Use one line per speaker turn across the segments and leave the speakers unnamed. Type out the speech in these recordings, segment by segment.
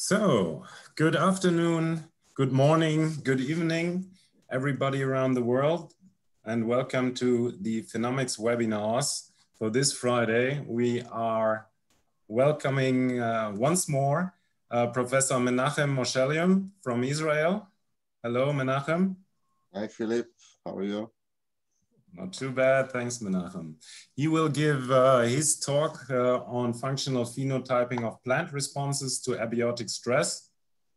So, good afternoon, good morning, good evening, everybody around the world, and welcome to the Phenomics webinars. For this Friday, we are welcoming once more Professor Menachem Moshelion from Israel. Hello, Menachem.
Hi, Philip. How are you?
Not too bad, thanks, Menachem. He will give his talk on functional phenotyping of plant responses to abiotic stress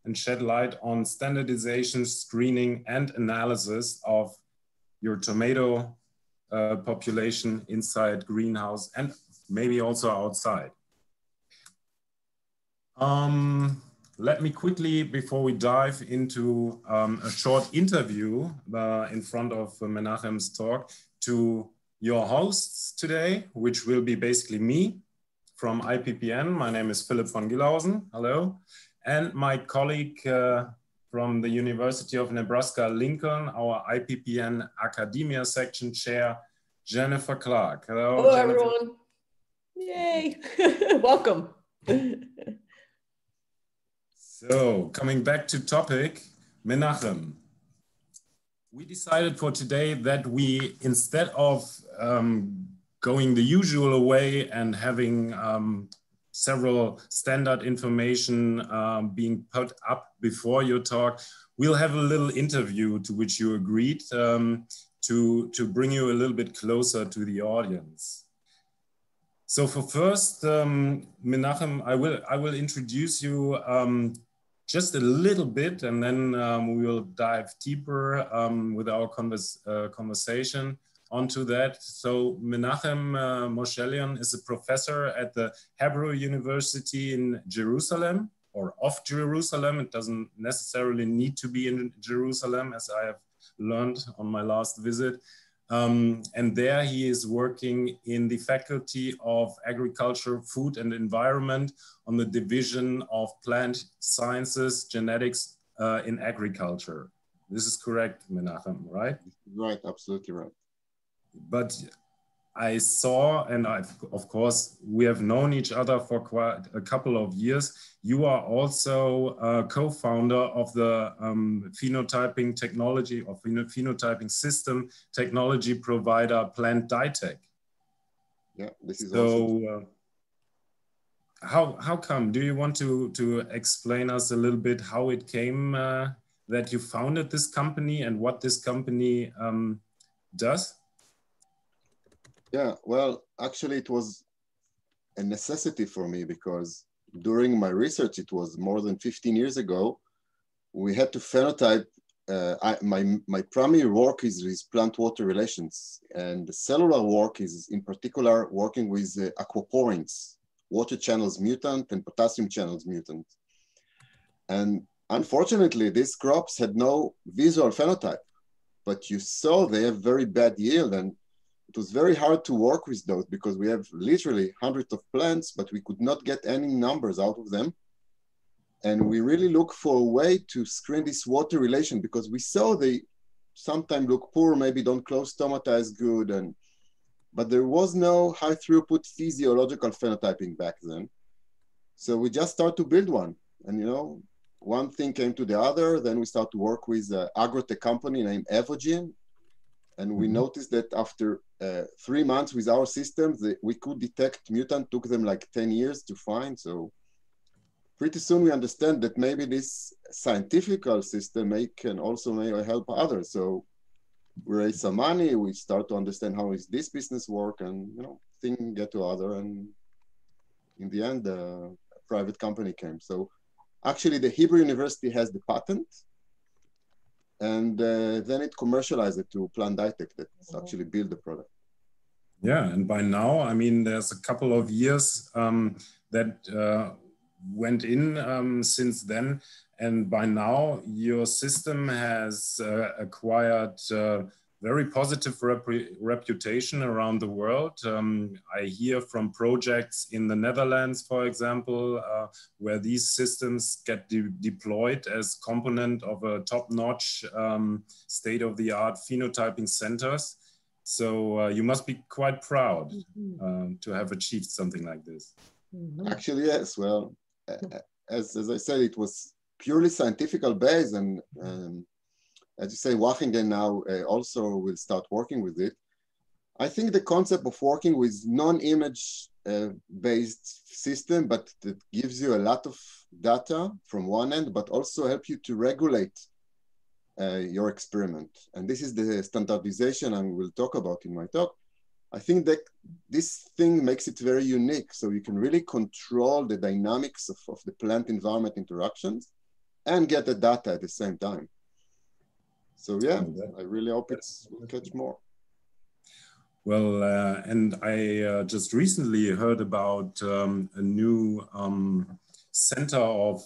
and shed light on standardization, screening, and analysis of your tomato population inside greenhouse and maybe also outside. Let me quickly, before we dive into a short interview in front of Menachem's talk, to your hosts today, which will be basically me from IPPN. My name is Philip von Gillhausen, hello. And my colleague from the University of Nebraska-Lincoln, our IPPN Academia Section Chair, Jennifer Clark. Hello,
hello
Jennifer.
Everyone. Yay, welcome.
So, coming back to topic, Menachem. We decided for today that we, instead of going the usual way and having several standard information being put up before your talk, we'll have a little interview to which you agreed to bring you a little bit closer to the audience. So for first, Menachem, I will introduce you just a little bit, and then we will dive deeper with our conversation onto that. So Menachem Moshelion is a professor at the Hebrew University in Jerusalem, or of Jerusalem. It doesn't necessarily need to be in Jerusalem, as I have learned on my last visit. And there he is working in the Faculty of Agriculture, Food and Environment on the Division of Plant Sciences, Genetics in Agriculture. This is correct, Menachem, right?
Right, absolutely right.
But I saw, and of course, we have known each other for quite a couple of years. You are also a co-founder of the phenotyping technology or phenotyping system technology provider Plant-DiTech.
Yeah, this is
so. How come? Do you want to explain us a little bit how it came that you founded this company and what this company does?
Yeah, well, actually it was a necessity for me because during my research, it was more than 15 years ago, we had to phenotype, my primary work is with plant-water relations, and the cellular work is in particular working with aquaporins, water channels mutant and potassium channels mutant. And unfortunately, these crops had no visual phenotype, but you saw they have very bad yield, and it was very hard to work with those because we have literally hundreds of plants, but we could not get any numbers out of them. And we really look for a way to screen this water relation because we saw they sometimes look poor, maybe don't close stomata as good, but there was no high throughput physiological phenotyping back then. So we just started to build one. And you know, one thing came to the other, then we started to work with an agrotech company named Evogene. And we noticed that after 3 months with our systems, we could detect mutant, took them like 10 years to find. So pretty soon we understand that maybe this scientific system can also help others. So we raise some money, we start to understand how is this business work, and you know, thing get to other, and in the end, a private company came. So actually the Hebrew University has the patent, and then it commercialized it to Plant-DiTech that's actually built the product.
Yeah, and by now, I mean, there's a couple of years that went in since then. And by now, your system has acquired very positive reputation around the world. I hear from projects in the Netherlands, for example, where these systems get deployed as component of a top-notch state-of-the-art phenotyping centers. So you must be quite proud to have achieved something like this.
Actually, yes. Well, as I said, it was purely scientific based, and as you say, Wageningen now also will start working with it. I think the concept of working with non-image based system, but that gives you a lot of data from one end, but also help you to regulate your experiment. And this is the standardization I will talk about in my talk. I think that this thing makes it very unique. So you can really control the dynamics of the plant environment interactions and get the data at the same time. So yeah, I really hope will catch more.
Well, and I just recently heard about a new center of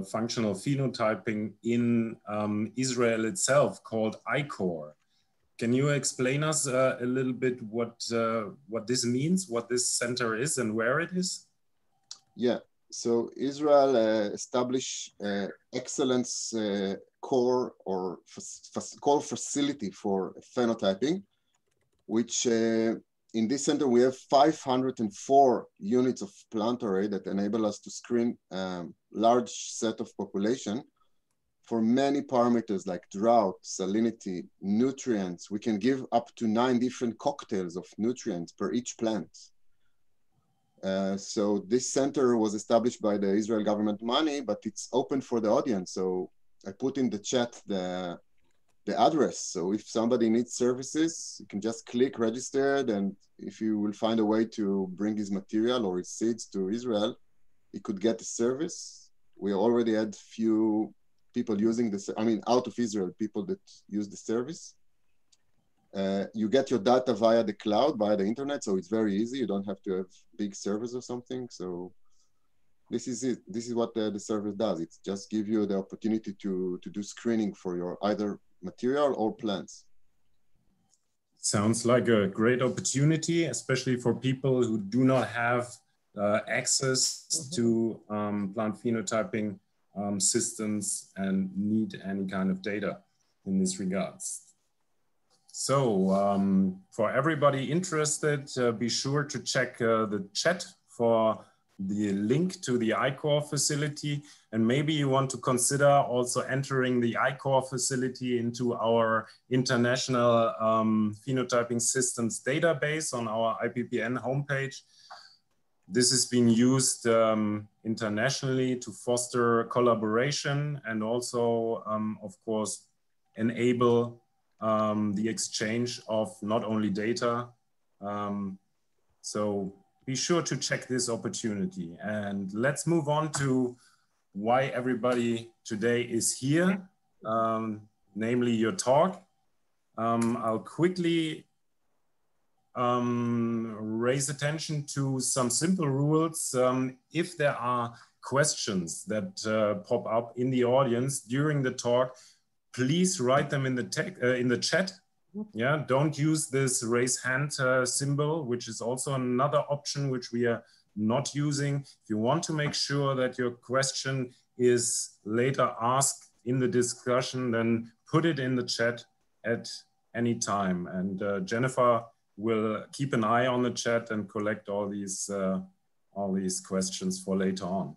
functional phenotyping in Israel itself called ICOR. Can you explain us a little bit what this means, what this center is and where it is?
Yeah, so Israel established excellence core or core facility for phenotyping, which in this center we have 504 units of Plantarray that enable us to screen large set of population for many parameters like drought, salinity, nutrients. We can give up to 9 different cocktails of nutrients per each plant. So this center was established by the Israel government money, but it's open for the audience. So I put in the chat the address. So if somebody needs services, you can just click registered, and if you will find a way to bring his material or his seeds to Israel, he could get the service. We already had few people using this, I mean, out of Israel, people that use the service. You get your data via the cloud, via the internet, so it's very easy. You don't have to have big servers or something. So this is it. This is what the service does. It just gives you the opportunity to do screening for your either material or plants.
Sounds like a great opportunity, especially for people who do not have access to plant phenotyping systems and need any kind of data in this regards. So for everybody interested, be sure to check the chat for the link to the ICOR facility, and maybe you want to consider also entering the ICOR facility into our international phenotyping systems database on our IPPN homepage. This is being used internationally to foster collaboration and also, of course, enable the exchange of not only data. So be sure to check this opportunity. And let's move on to why everybody today is here, namely your talk. I'll quickly raise attention to some simple rules. If there are questions that pop up in the audience during the talk, please write them in the chat. Yeah, don't use this raise hand symbol, which is also another option which we are not using. If you want to make sure that your question is later asked in the discussion, then put it in the chat at any time. And Jennifer will keep an eye on the chat and collect all these questions for later on.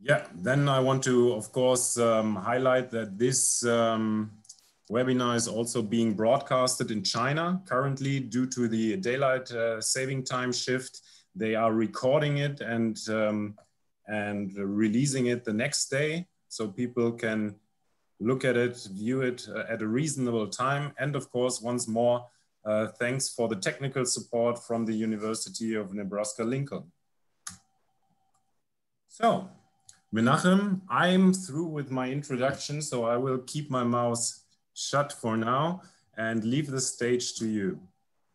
Yeah, then I want to, of course, highlight that this webinar is also being broadcasted in China. Currently, due to the daylight saving time shift, they are recording it and releasing it the next day, so people can look at it, view it at a reasonable time. And of course, once more, thanks for the technical support from the University of Nebraska-Lincoln. So, Menachem, I'm through with my introduction, so I will keep my mouth shut for now and leave the stage to you.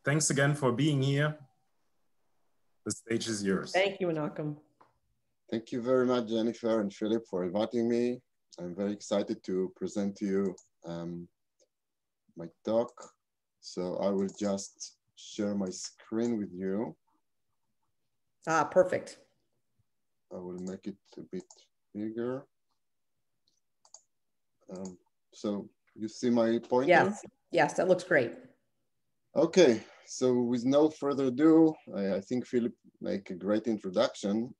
Thanks again for being here. The stage is yours.
Thank you, Menachem.
Thank you very much, Jennifer and Philip, for inviting me. I'm very excited to present to you my talk. So I will just share my screen with you.
Ah, perfect.
I will make it a bit bigger. So you see my pointer?
Yes, yes, that looks great.
Okay, So with no further ado, I think Philip made a great introduction.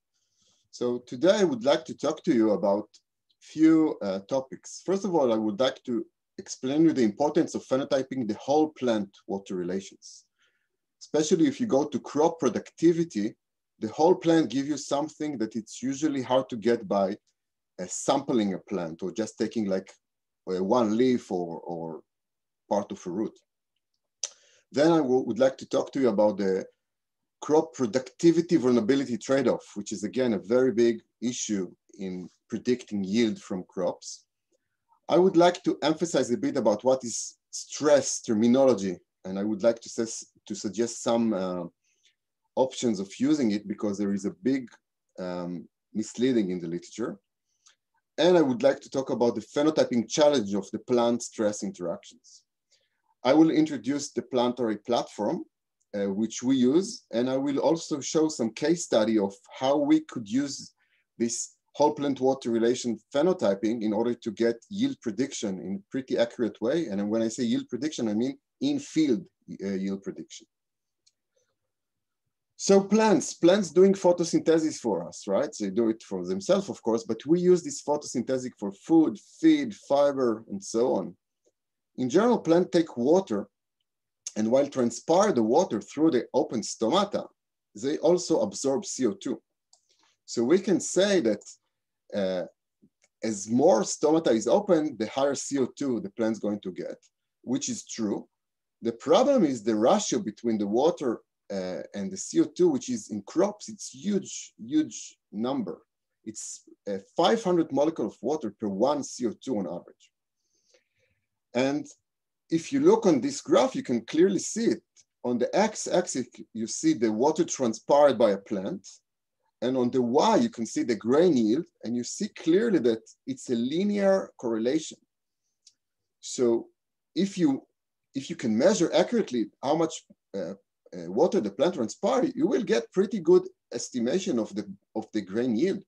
So today I would like to talk to you about few topics. First of all, I would like to explain you the importance of phenotyping the whole plant-water relations. Especially if you go to crop productivity, the whole plant gives you something that it's usually hard to get by sampling a plant or just taking like one leaf or part of a root. Then I would like to talk to you about the crop productivity vulnerability trade-off, which is again a very big issue in predicting yield from crops. I would like to emphasize a bit about what is stress terminology, and I would like to suggest some options of using it because there is a big misleading in the literature. And I would like to talk about the phenotyping challenge of the plant-stress interactions. I will introduce the Plantarray platform, which we use, and I will also show some case study of how we could use this whole plant-water relation phenotyping in order to get yield prediction in a pretty accurate way. And when I say yield prediction, I mean in-field yield prediction. So plants doing photosynthesis for us, right? They do it for themselves, of course, but we use this photosynthesis for food, feed, fiber, and so on. In general, plants take water, and while transpire the water through the open stomata, they also absorb CO2. So we can say that as more stomata is open, the higher CO2 the plant's going to get, which is true. The problem is the ratio between the water and the CO2, which is in crops, it's huge number. It's 500 molecules of water per 1 CO2 on average. And if you look on this graph, you can clearly see it. On the x-axis, you see the water transpired by a plant. And on the y, you can see the grain yield. And you see clearly that it's a linear correlation. So if you can measure accurately how much water the plant transpired, you will get pretty good estimation of the grain yield.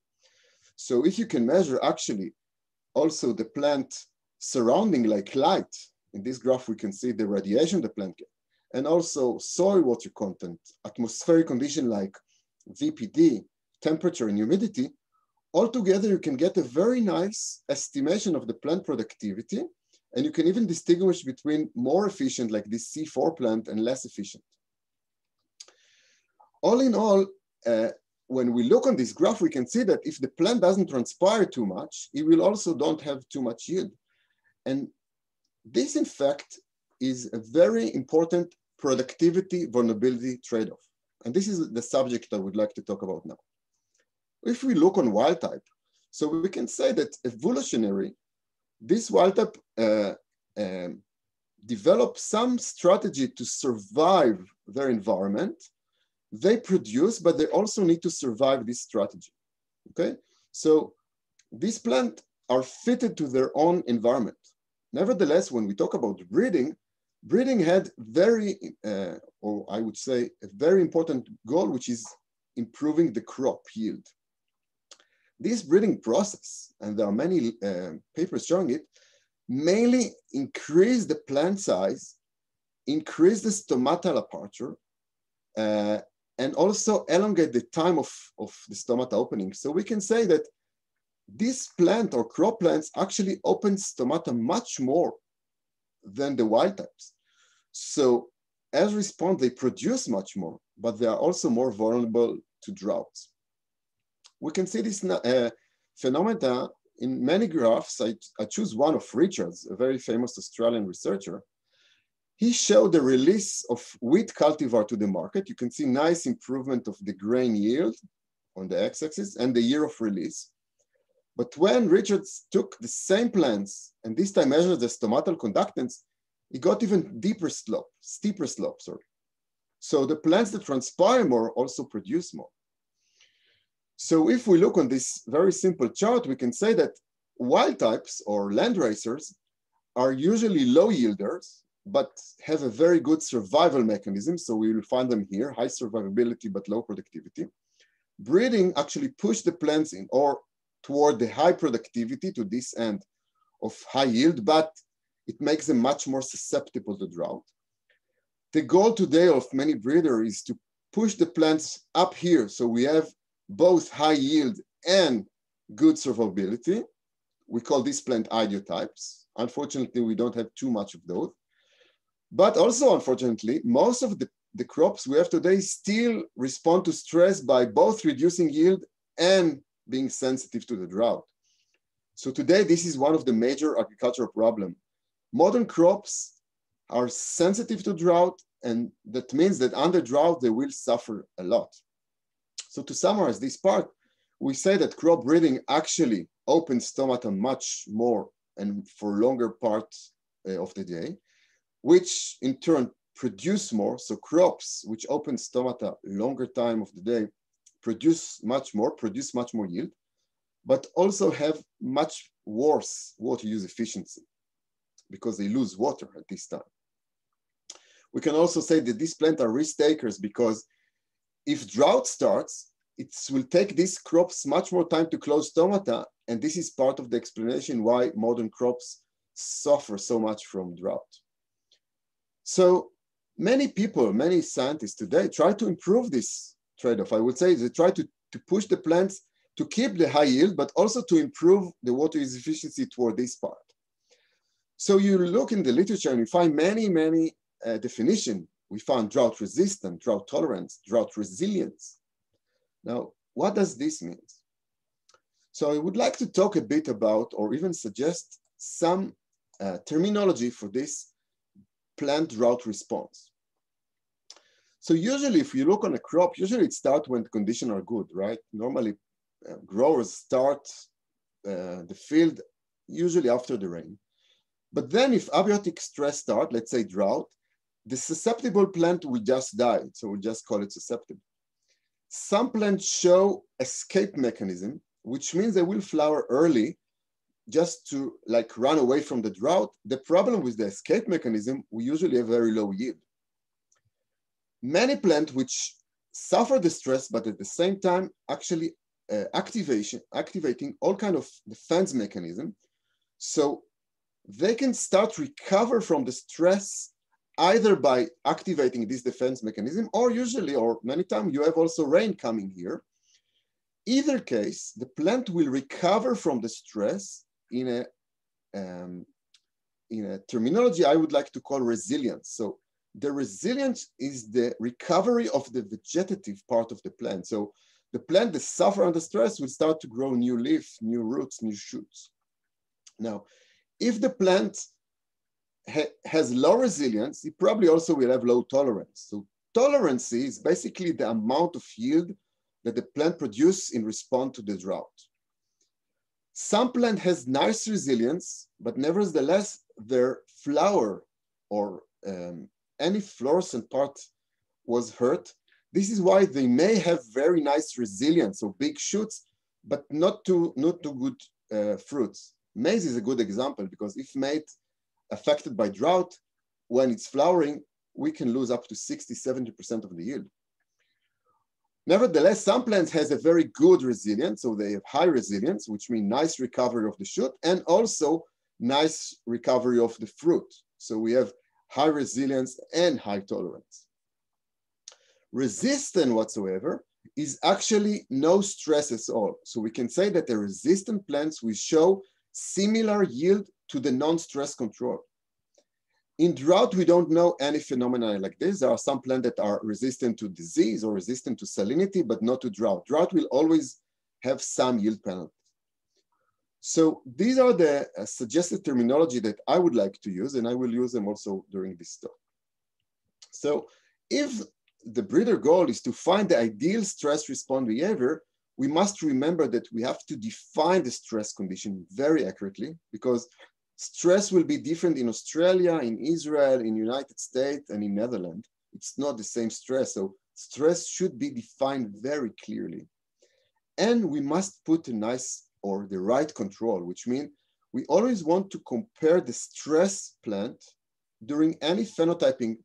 So if you can measure actually also the plant surrounding like light, in this graph we can see the radiation the plant gets, and also soil water content, atmospheric condition like VPD, temperature and humidity, altogether you can get a very nice estimation of the plant productivity, and you can even distinguish between more efficient like this C4 plant and less efficient. All in all, when we look on this graph, we can see that if the plant doesn't transpire too much, it will also don't have too much yield. And this, in fact, is a very important productivity vulnerability trade-off. And this is the subject I would like to talk about now. If we look on wild type, so we can say that evolutionary, this wild type develop some strategy to survive their environment. They produce, but they also need to survive this strategy, okay? So these plants are fitted to their own environment. Nevertheless, when we talk about breeding, breeding had very, or I would say a very important goal, which is improving the crop yield. This breeding process, and there are many papers showing it, mainly increase the plant size, increase the stomatal aperture, and also elongate the time of the stomata opening. So we can say that this plant or crop plants actually open stomata much more than the wild types. So as a response, they produce much more, but they are also more vulnerable to droughts. We can see this phenomena in many graphs. I choose one of Richards, a very famous Australian researcher. He showed the release of wheat cultivar to the market. You can see nice improvement of the grain yield on the x-axis and the year of release. But when Richards took the same plants and this time measured the stomatal conductance, he got even steeper slope, sorry. So the plants that transpire more also produce more. So if we look on this very simple chart, we can say that wild types or land racers are usually low yielders, but have a very good survival mechanism. So we will find them here, high survivability, but low productivity. Breeding actually pushed the plants in or toward the high productivity to this end of high yield, but it makes them much more susceptible to drought. the goal today of many breeders is to push the plants up here. So we have both high yield and good survivability. We call these plant idiotypes. Unfortunately, we don't have too much of those. But also, unfortunately, most of the crops we have today still respond to stress by both reducing yield and being sensitive to the drought. So today, this is one of the major agricultural problems. Modern crops are sensitive to drought, and that means that under drought, they will suffer a lot. So to summarize this part, we say that crop breeding actually opens stomata much more and for longer parts of the day, which in turn produce more. So crops which open stomata longer time of the day produce much more yield, but also have much worse water use efficiency because they lose water at this time. We can also say that these plants are risk takers because if drought starts, it will take these crops much more time to close stomata, and this is part of the explanation why modern crops suffer so much from drought. So many people, many scientists today try to improve this trade-off. I would say they try to push the plants to keep the high yield, but also to improve the water use efficiency toward this part. So you look in the literature and you find many definitions. We found drought resistant, drought tolerance, drought resilience. Now, what does this mean? So I would like to talk a bit about, or even suggest some terminology for this plant drought response. So usually if you look on a crop, usually it starts when the conditions are good, right? Normally growers start the field usually after the rain. But then if abiotic stress starts, let's say drought, the susceptible plant will just die. So we'll just call it susceptible. Some plants show escape mechanism, which means they will flower early just to like run away from the drought. The problem with the escape mechanism, we usually have very low yield. Many plants which suffer the stress, but at the same time actually activating all kind of defense mechanism. So they can start recover from the stress either by activating this defense mechanism, or usually, or many times, you have also rain coming here. Either case, the plant will recover from the stress in a terminology I would like to call resilience. So the resilience is the recovery of the vegetative part of the plant. So the plant that suffers under stress will start to grow new leaves, new roots, new shoots. Now, if the plant has low resilience, it probably also will have low tolerance. So tolerance is basically the amount of yield that the plant produces in response to the drought. Some plant has nice resilience, but nevertheless, their flower or any fluorescent part was hurt. This is why they may have very nice resilience, so big shoots, but not too good fruits. Maize is a good example because if made affected by drought, when it's flowering, we can lose up to 60–70% of the yield. Nevertheless, some plants has a very good resilience, so they have high resilience, which means nice recovery of the shoot and also nice recovery of the fruit. So we have high resilience and high tolerance. Resistant whatsoever is actually no stress at all. So we can say that the resistant plants will show similar yield to the non-stress control. In drought, we don't know any phenomena like this. There are some plants that are resistant to disease or resistant to salinity, but not to drought. Drought will always have some yield penalty. So these are the suggested terminology that I would like to use, and I will use them also during this talk. So if the breeder goal is to find the ideal stress response behavior, we must remember that we have to define the stress condition very accurately, because stress will be different in Australia, in Israel, in United States, and in Netherlands. It's not the same stress. So stress should be defined very clearly. And we must put a nice or the right control, which means we always want to compare the stress plant during any phenotyping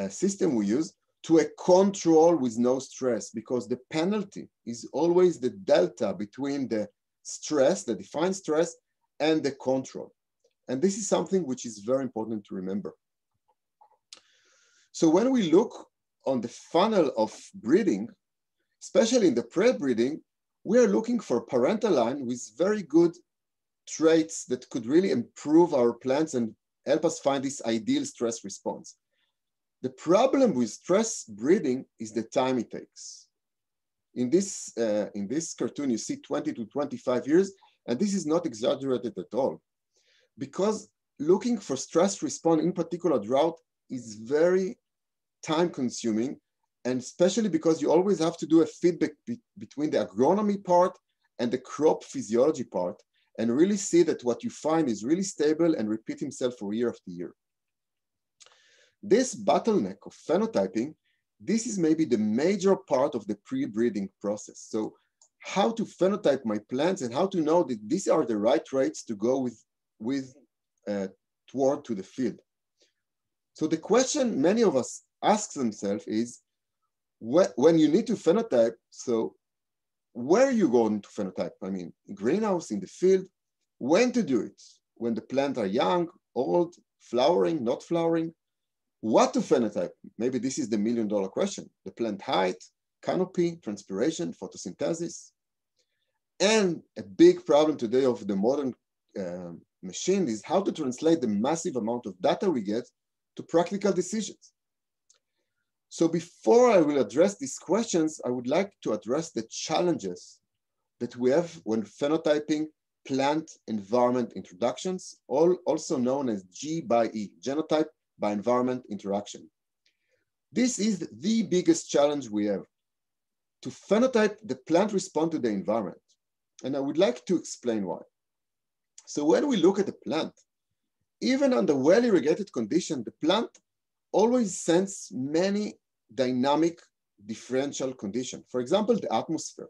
system we use to a control with no stress, because the penalty is always the delta between the stress, the defined stress, and the control. And this is something which is very important to remember. So when we look on the funnel of breeding, especially in the pre-breeding, we are looking for parental line with very good traits that could really improve our plants and help us find this ideal stress response. The problem with stress breeding is the time it takes. In this cartoon, you see 20 to 25 years, and this is not exaggerated at all. Because looking for stress response, in particular drought, is very time consuming, and especially because you always have to do a feedback between the agronomy part and the crop physiology part, and really see that what you find is really stable and repeat himself for year after year. This bottleneck of phenotyping, this is maybe the major part of the pre-breeding process. So how to phenotype my plants and how to know that these are the right traits to go toward to the field. So the question many of us ask themselves is, when you need to phenotype, so where are you going to phenotype? I mean, in greenhouse, in the field, when to do it? When the plants are young, old, flowering, not flowering? What to phenotype? Maybe this is the million-dollar question. The plant height, canopy, transpiration, photosynthesis. And a big problem today of the modern machine is how to translate the massive amount of data we get to practical decisions. So before I will address these questions, I would like to address the challenges that we have when phenotyping plant environment introductions, also known as G by E, genotype by environment interaction. This is the biggest challenge we have, to phenotype the plant response to the environment. And I would like to explain why. So when we look at the plant, even under well-irrigated condition, the plant always sends many dynamic differential conditions. For example, the atmosphere.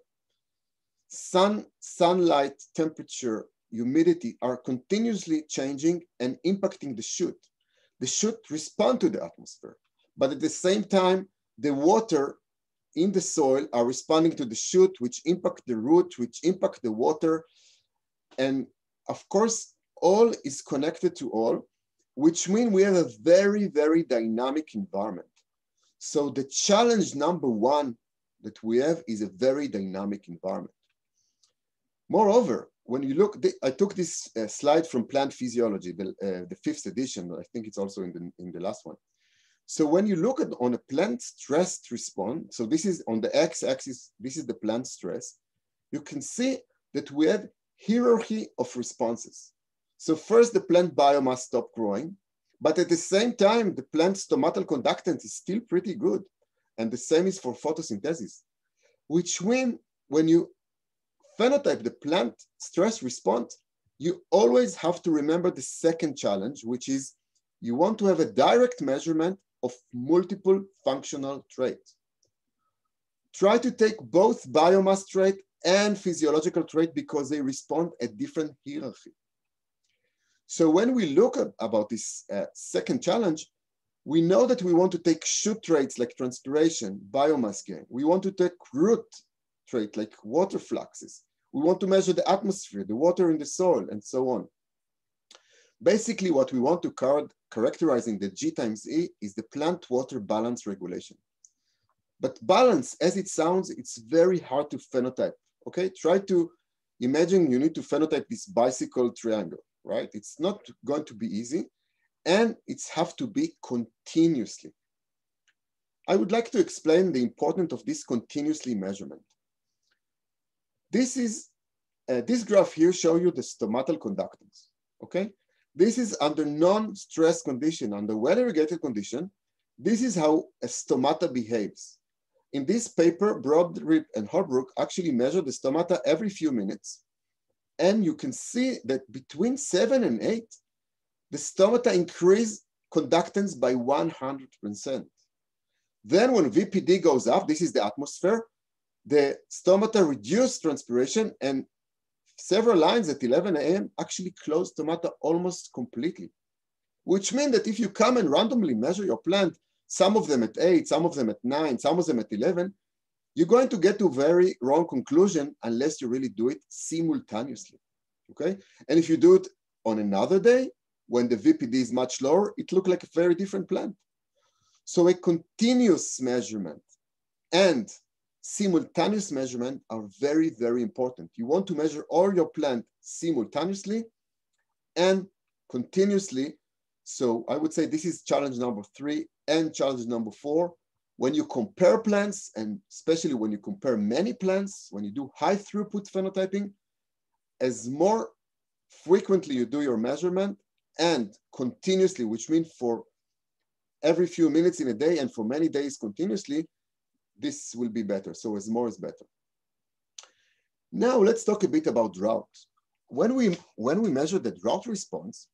Sunlight, temperature, humidity are continuously changing and impacting the shoot. The shoot responds to the atmosphere, but at the same time, the water in the soil are responding to the shoot, which impact the root, which impact the water. And of course, all is connected to all, which means we have a very, very dynamic environment. So the challenge number one that we have is a very dynamic environment. Moreover, when you look, I took this slide from Plant Physiology, the 5th edition. I think it's also in the last one. So when you look at on a plant stress response, so this is on the x-axis, this is the plant stress, you can see that we have hierarchy of responses. So first the plant biomass stopped growing, but at the same time, the plant stomatal conductance is still pretty good. And the same is for photosynthesis, which means when you phenotype the plant stress response, you always have to remember the second challenge, which is you want to have a direct measurement of multiple functional traits. Try to take both biomass trait and physiological trait because they respond at different hierarchy. So when we look at about this second challenge, we know that we want to take shoot traits like transpiration, biomass gain. We want to take root trait like water fluxes. We want to measure the atmosphere, the water in the soil, and so on. Basically, what we want to characterize in the G times E is the plant-water balance regulation. But balance, as it sounds, it's very hard to phenotype, okay? Try to imagine you need to phenotype this bicycle triangle, right? It's not going to be easy, and it's have to be continuously. I would like to explain the importance of this continuously measurement. This graph here shows you the stomatal conductance, okay? This is under non-stress condition, under well-irrigated condition. This is how a stomata behaves. In this paper, Broderick and Holbrook actually measure the stomata every few minutes. And you can see that between 7 and 8, the stomata increase conductance by 100%. Then when VPD goes up, this is the atmosphere, the stomata reduce transpiration, and several lines at 11 a.m. actually close stomata almost completely, which means that if you come and randomly measure your plant, some of them at 8, some of them at 9, some of them at 11, you're going to get to a very wrong conclusion unless you really do it simultaneously, okay? And if you do it on another day, when the VPD is much lower, it looks like a very different plant. So a continuous measurement and simultaneous measurement are very, very important. You want to measure all your plant simultaneously and continuously. So I would say this is challenge number 3 and challenge number 4. When you compare plants, and especially when you compare many plants, when you do high throughput phenotyping, as more frequently you do your measurement and continuously, which means for every few minutes in a day and for many days continuously, this will be better. So as more is better. Now let's talk a bit about drought. When we measure the drought response,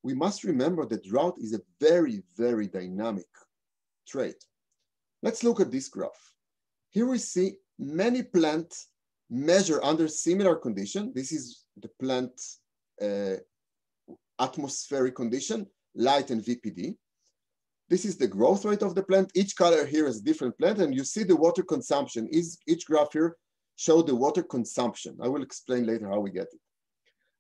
we must remember that drought is a very, very dynamic trait. Let's look at this graph. Here we see many plants measure under similar condition. This is the plant atmospheric condition, light and VPD. This is the growth rate of the plant. Each color here is a different plant, and you see the water consumption. Each graph here shows the water consumption. I will explain later how we get it.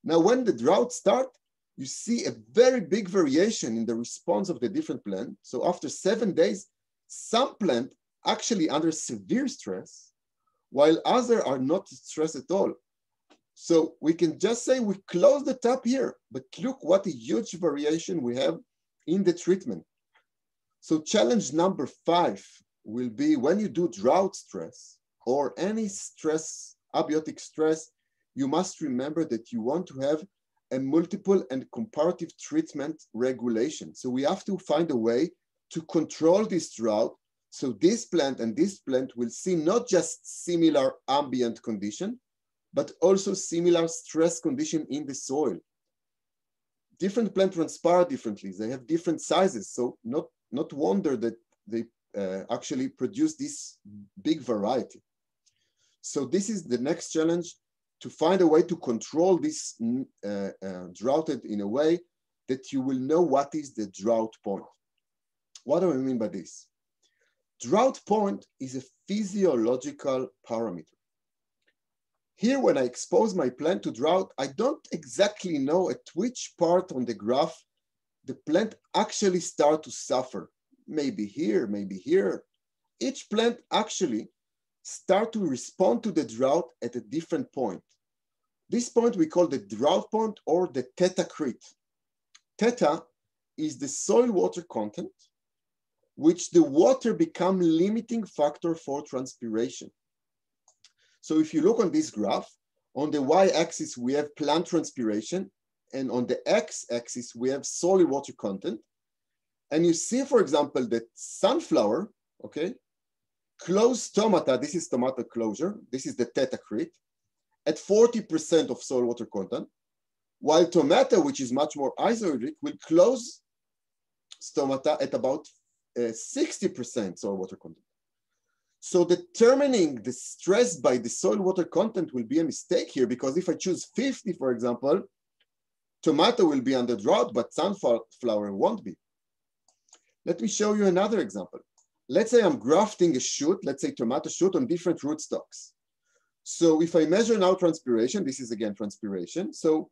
Now, when the drought starts, you see a very big variation in the response of the different plants. So after 7 days, some plants actually under severe stress, while others are not stressed at all. So we can just say we close the tap here, but look what a huge variation we have in the treatment. So challenge number 5 will be when you do drought stress or any stress, abiotic stress, you must remember that you want to have a multiple and comparative treatment regulation. So we have to find a way to control this drought. So this plant and this plant will see not just similar ambient condition, but also similar stress condition in the soil. Different plants transpire differently. They have different sizes. So not wonder that they actually produce this big variety. So this is the next challenge, to find a way to control this droughted in a way that you will know what is the drought point. What do I mean by this? Drought point is a physiological parameter. Here, when I expose my plant to drought, I don't exactly know at which part on the graph the plant actually start to suffer. Maybe here, maybe here. Each plant actually start to respond to the drought at a different point. This point we call the drought point or the theta crit. Theta is the soil water content, which the water become limiting factor for transpiration. So if you look on this graph, on the y-axis we have plant transpiration, and on the x-axis we have soil water content. And you see, for example, that sunflower, okay, close stomata, this is stomata closure, this is the theta crit, at 40% of soil water content, while tomato, which is much more isohydric, will close stomata at about 60% soil water content. So determining the stress by the soil water content will be a mistake here, because if I choose 50, for example, tomato will be under drought, but sunflower won't be. Let me show you another example. Let's say I'm grafting a shoot, let's say tomato shoot, on different rootstocks. So if I measure now transpiration, this is again transpiration. So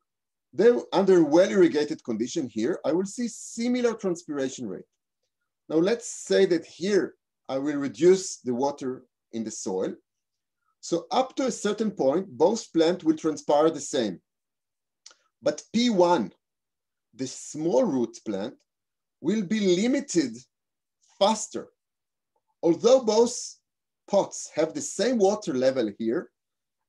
they're under well-irrigated condition here, I will see similar transpiration rate. Now let's say that here I will reduce the water in the soil. So up to a certain point, both plants will transpire the same. But P1, the small root plant, will be limited faster. Although both pots have the same water level here,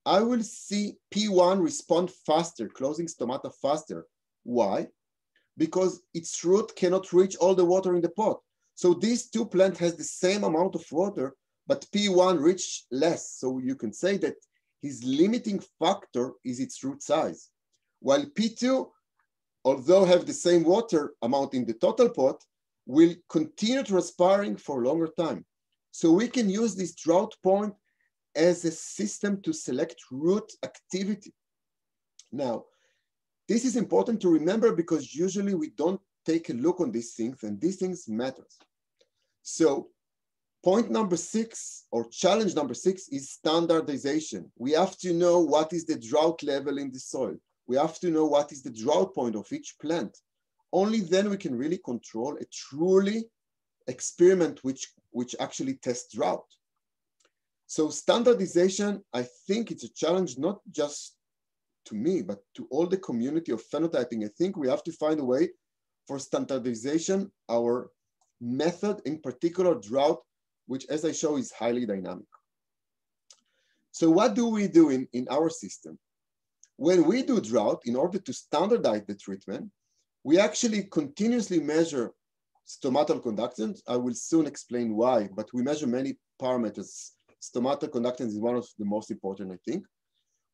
I will see P1 respond faster, closing stomata faster. Why? Because its root cannot reach all the water in the pot. So these two plants has the same amount of water, but P1 reach less. So you can say that his limiting factor is its root size. While P2, although have the same water amount in the total pot, will continue transpiring for a longer time. So we can use this drought point as a system to select root activity. Now, this is important to remember because usually we don't take a look on these things, and these things matters. So point number 6 or challenge number 6 is standardization. We have to know what is the drought level in the soil. We have to know what is the drought point of each plant. Only then we can really control a truly experiment which actually tests drought. So standardization, I think it's a challenge not just to me, but to all the community of phenotyping. I think we have to find a way for standardization, our method, in particular drought, which as I show is highly dynamic. So what do we do in our system? When we do drought, in order to standardize the treatment, we actually continuously measure stomatal conductance. I will soon explain why, but we measure many parameters. Stomatal conductance is one of the most important, I think.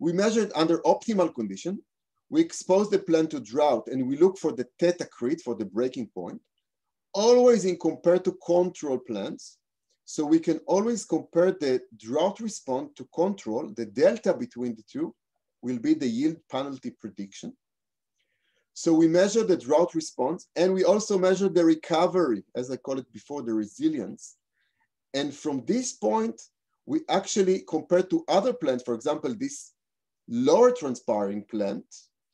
We measure it under optimal condition. We expose the plant to drought and we look for the theta crit, for the breaking point, always in compared to control plants. So we can always compare the drought response to control. The delta between the two will be the yield penalty prediction. So we measure the drought response and we also measure the recovery, as I call it before, the resilience. And from this point, we actually compare to other plants, for example, this lower transpiring plant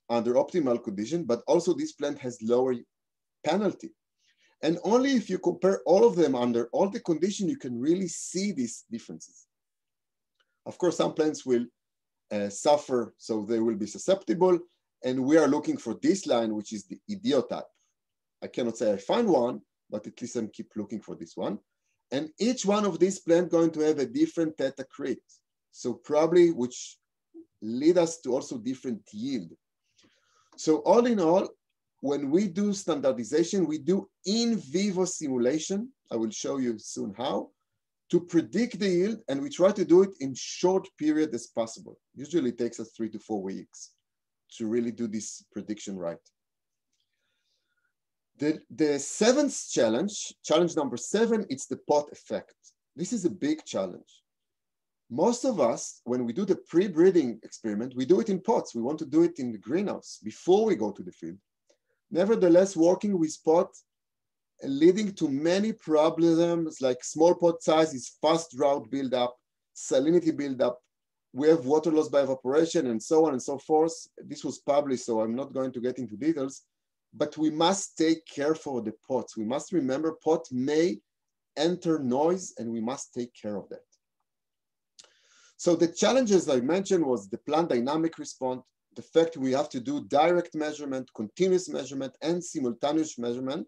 under optimal condition, but also this plant has lower penalty. And only if you compare all of them under all the conditions, you can really see these differences. Of course, some plants will suffer, so they will be susceptible. And we are looking for this line, which is the idiotype. I cannot say I find one, but at least I keep looking for this one. And each one of these plants going to have a different theta crit. So probably which lead us to also different yield. So all in all, when we do standardization, we do in vivo simulation. I will show you soon how, to predict the yield, and we try to do it in short period as possible. Usually it takes us 3 to 4 weeks to really do this prediction right. The seventh challenge, challenge number 7, it's the pot effect. This is a big challenge. Most of us, when we do the pre-breeding experiment, we do it in pots. We want to do it in the greenhouse before we go to the field. Nevertheless, working with pot leading to many problems like small pot size is fast drought buildup, salinity buildup. We have water loss by evaporation and so on and so forth. This was published, so I'm not going to get into details, but we must take care for the pots. We must remember pot may enter noise and we must take care of that. So the challenges I mentioned was the plant dynamic response, the fact we have to do direct measurement, continuous measurement, and simultaneous measurement.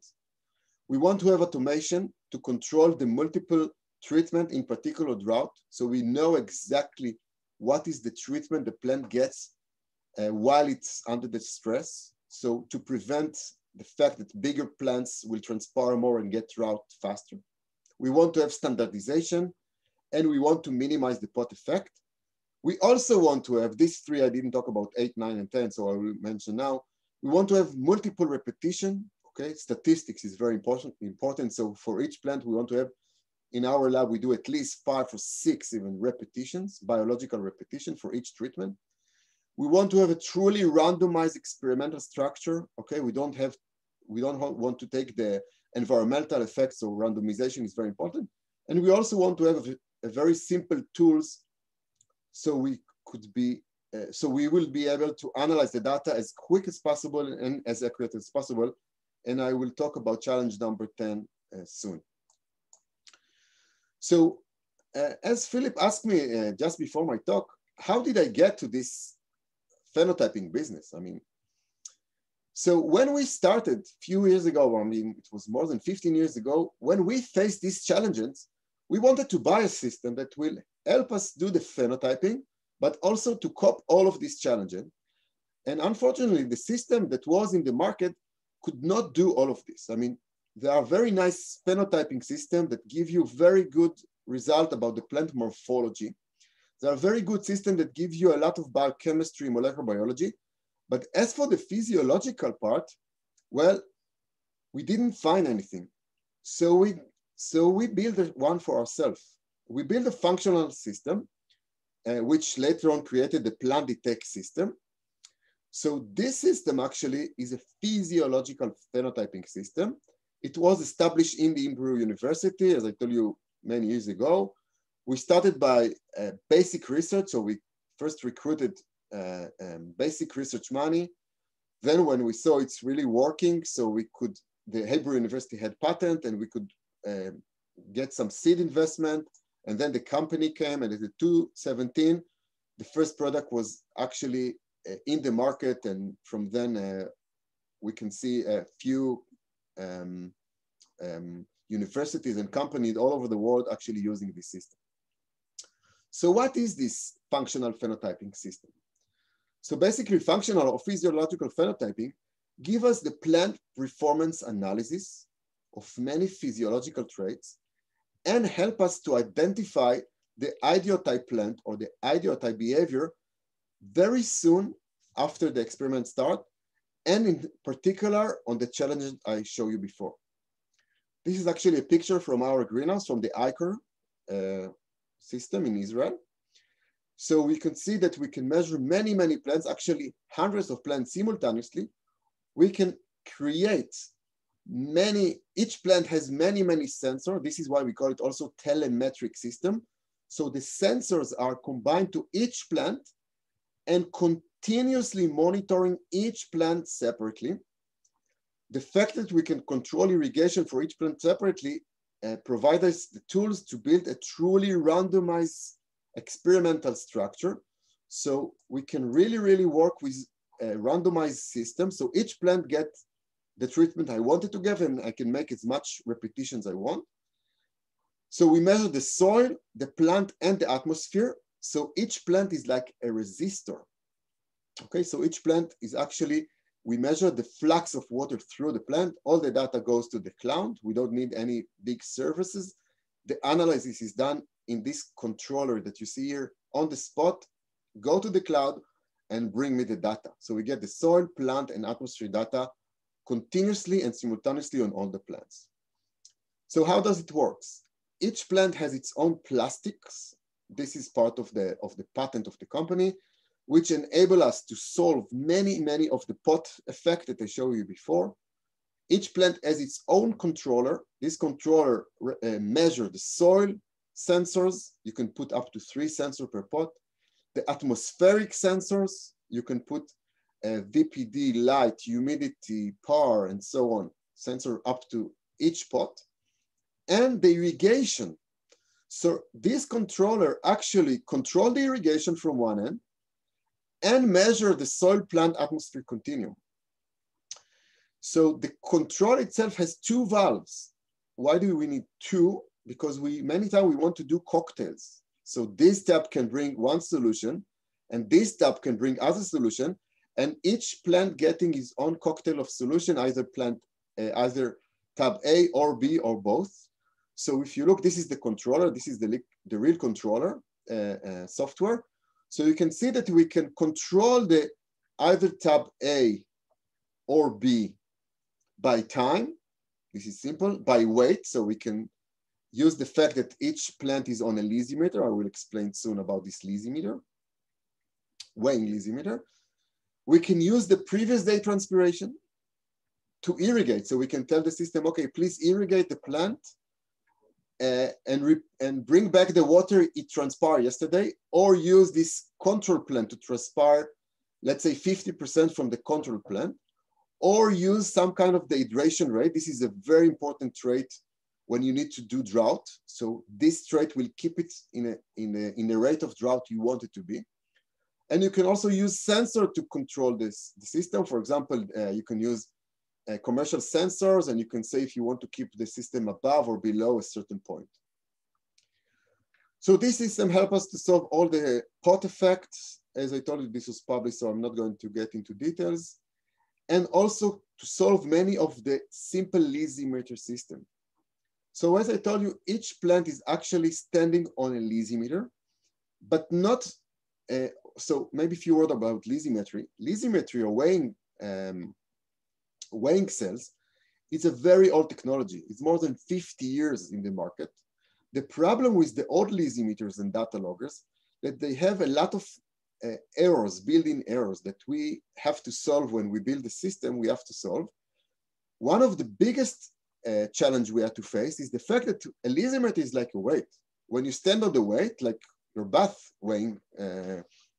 We want to have automation to control the multiple treatment, in particular drought, so we know exactly what is the treatment the plant gets while it's under the stress. So to prevent the fact that bigger plants will transpire more and get drought faster. We want to have standardization, and we want to minimize the pot effect. We also want to have these 3, I didn't talk about 8, 9, and 10, so I will mention now. We want to have multiple repetition, okay? Statistics is very important. So for each plant, we want to have, in our lab, we do at least 5 or 6 even repetitions, biological repetition for each treatment. We want to have a truly randomized experimental structure, okay? We don't want to take the environmental effects, so randomization is very important. And we also want to have a very simple tools so we could be, so we will be able to analyze the data as quick as possible and as accurate as possible. And I will talk about challenge number 10 soon. So as Philip asked me just before my talk, how did I get to this phenotyping business? I mean, so when we started a few years ago, I mean, it was more than 15 years ago, when we faced these challenges, we wanted to buy a system that will help us do the phenotyping, but also to cope all of these challenges. And unfortunately, the system that was in the market could not do all of this. I mean, there are very nice phenotyping systems that give you very good result about the plant morphology. There are very good systems that give you a lot of biochemistry, molecular biology. But as for the physiological part, well, we didn't find anything. So we built one for ourselves. We built a functional system, which later on created the Plant-DiTech system. So this system actually is a physiological phenotyping system. It was established in the Hebrew University, as I told you many years ago. We started by basic research. So we first recruited basic research money. Then when we saw it's really working, so we could, the Hebrew University had patent and we could get some seed investment. And then the company came, and at the 2017, the first product was actually in the market. And from then we can see a few universities and companies all over the world actually using this system. So what is this functional phenotyping system? So basically, functional or physiological phenotyping give us the plant performance analysis of many physiological traits and help us to identify the idiotype plant or the idiotype behavior very soon after the experiment start, and in particular on the challenges I showed you before. This is actually a picture from our greenhouse from the ICOR system in Israel. So we can see that we can measure many, many plants, actually hundreds of plants simultaneously. We can create many, each plant has many, many sensors. This is why we call it also telemetric system. So the sensors are combined to each plant and continuously monitoring each plant separately. The fact that we can control irrigation for each plant separately provides us the tools to build a truly randomized experimental structure. So we can really, really work with a randomized system. So each plant gets the treatment I wanted to give, and I can make as much repetitions I want. So we measure the soil, the plant, and the atmosphere. So each plant is like a resistor. Okay, so each plant is actually, we measure the flux of water through the plant. All the data goes to the cloud. We don't need any big services. The analysis is done in this controller that you see here on the spot. Go to the cloud and bring me the data. So we get the soil, plant, and atmosphere data continuously and simultaneously on all the plants. So how does it work? Each plant has its own plastics. This is part of the patent of the company, which enable us to solve many, many of the pot effect that I showed you before. Each plant has its own controller. This controller measures the soil sensors. You can put up to 3 sensors per pot. The atmospheric sensors, you can put VPD, light, humidity, PAR, and so on, sensor up to each pot. And the irrigation. So this controller actually controls the irrigation from one end and measure the soil plant atmosphere continuum. So the control itself has 2 valves. Why do we need 2? Because many times we want to do cocktails. So this tab can bring one solution and this tab can bring other solution, and each plant getting its own cocktail of solution, either tab A or B or both. So if you look, this is the controller, this is the real controller software. So you can see that we can control the either tab A or B by time. This is simple, by weight. So we can use the fact that each plant is on a lysimeter. I will explain soon about this lysimeter, weighing lysimeter. We can use the previous day transpiration to irrigate. So we can tell the system, okay, please irrigate the plant and bring back the water it transpired yesterday, or use this control plant to transpire, let's say 50% from the control plant, or use some kind of the hydration rate. This is a very important trait when you need to do drought. So this trait will keep it in a rate of drought you want it to be. And you can also use sensor to control the system. For example, you can use commercial sensors, and you can say if you want to keep the system above or below a certain point. So this system helps us to solve all the pot effects. As I told you, this was published, so I'm not going to get into details. And also to solve many of the simple lysimeter system. So as I told you, each plant is actually standing on a lysimeter, but not, so maybe a few words about lysimetry. Lysimetry or weighing cells, it's a very old technology. It's more than 50 years in the market. The problem with the old lysimeters and data loggers, that they have a lot of errors, built-in errors that we have to solve when we build the system, we have to solve. One of the biggest challenge we have to face is the fact that a lysimeter is like a weight. When you stand on the weight, like your bath weighing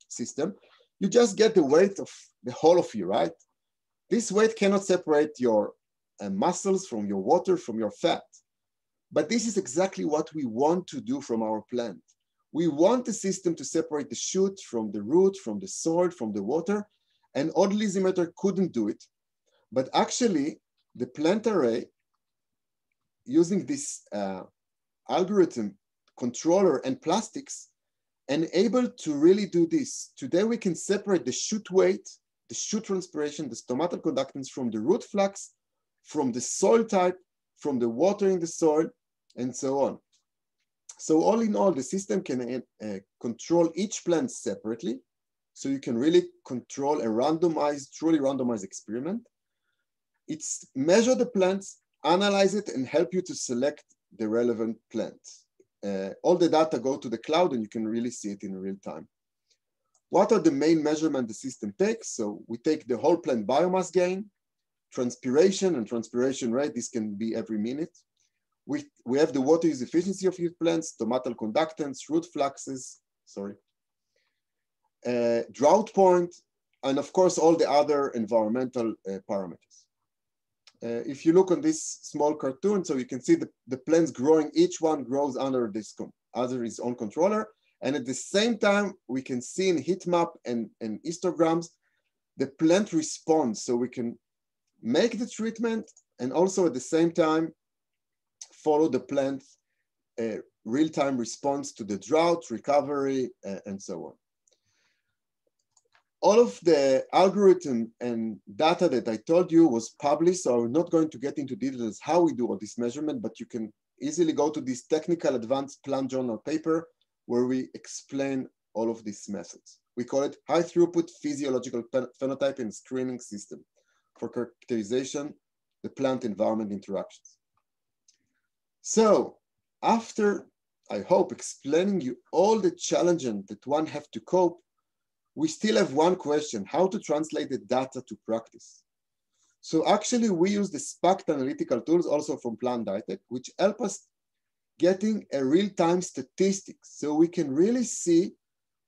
system, you just get the weight of the whole of you, right? This weight cannot separate your muscles from your water, from your fat. But this is exactly what we want to do from our plant. We want the system to separate the shoot from the root, from the soil, from the water, and oddly Zymeter couldn't do it. But actually, the Plantarray, using this algorithm, controller, and plastics, enabled to really do this. Today, we can separate the shoot weight, the shoot transpiration, the stomatal conductance from the root flux, from the soil type, from the water in the soil, and so on. So all in all, the system can control each plant separately. So you can really control a randomized, truly randomized experiment. It's measure the plants, analyze it, and help you to select the relevant plant. All the data go to the cloud and you can really see it in real time. What are the main measurements the system takes? So we take the whole plant biomass gain, transpiration and transpiration rate. This can be every minute. We have the water use efficiency of each plant, stomatal conductance, root fluxes, drought point, and of course, all the other environmental parameters. If you look on this small cartoon, so you can see the plants growing, each one grows under this its own controller. And at the same time, we can see in heat map and histograms, the plant response. So we can make the treatment and also at the same time, follow the plant real-time response to the drought, recovery, and so on. All of the algorithm and data that I told you was published, so I'm not going to get into details how we do all this measurement, but you can easily go to this technical advanced plant journal paper where we explain all of these methods. We call it high-throughput physiological phenotype and screening system for characterization, the plant environment interactions. So after, I hope, explaining you all the challenges that one have to cope, we still have one question: how to translate the data to practice. So actually we use the SPACT analytical tools also from Plant-DiTech, which help us getting a real-time statistics. So we can really see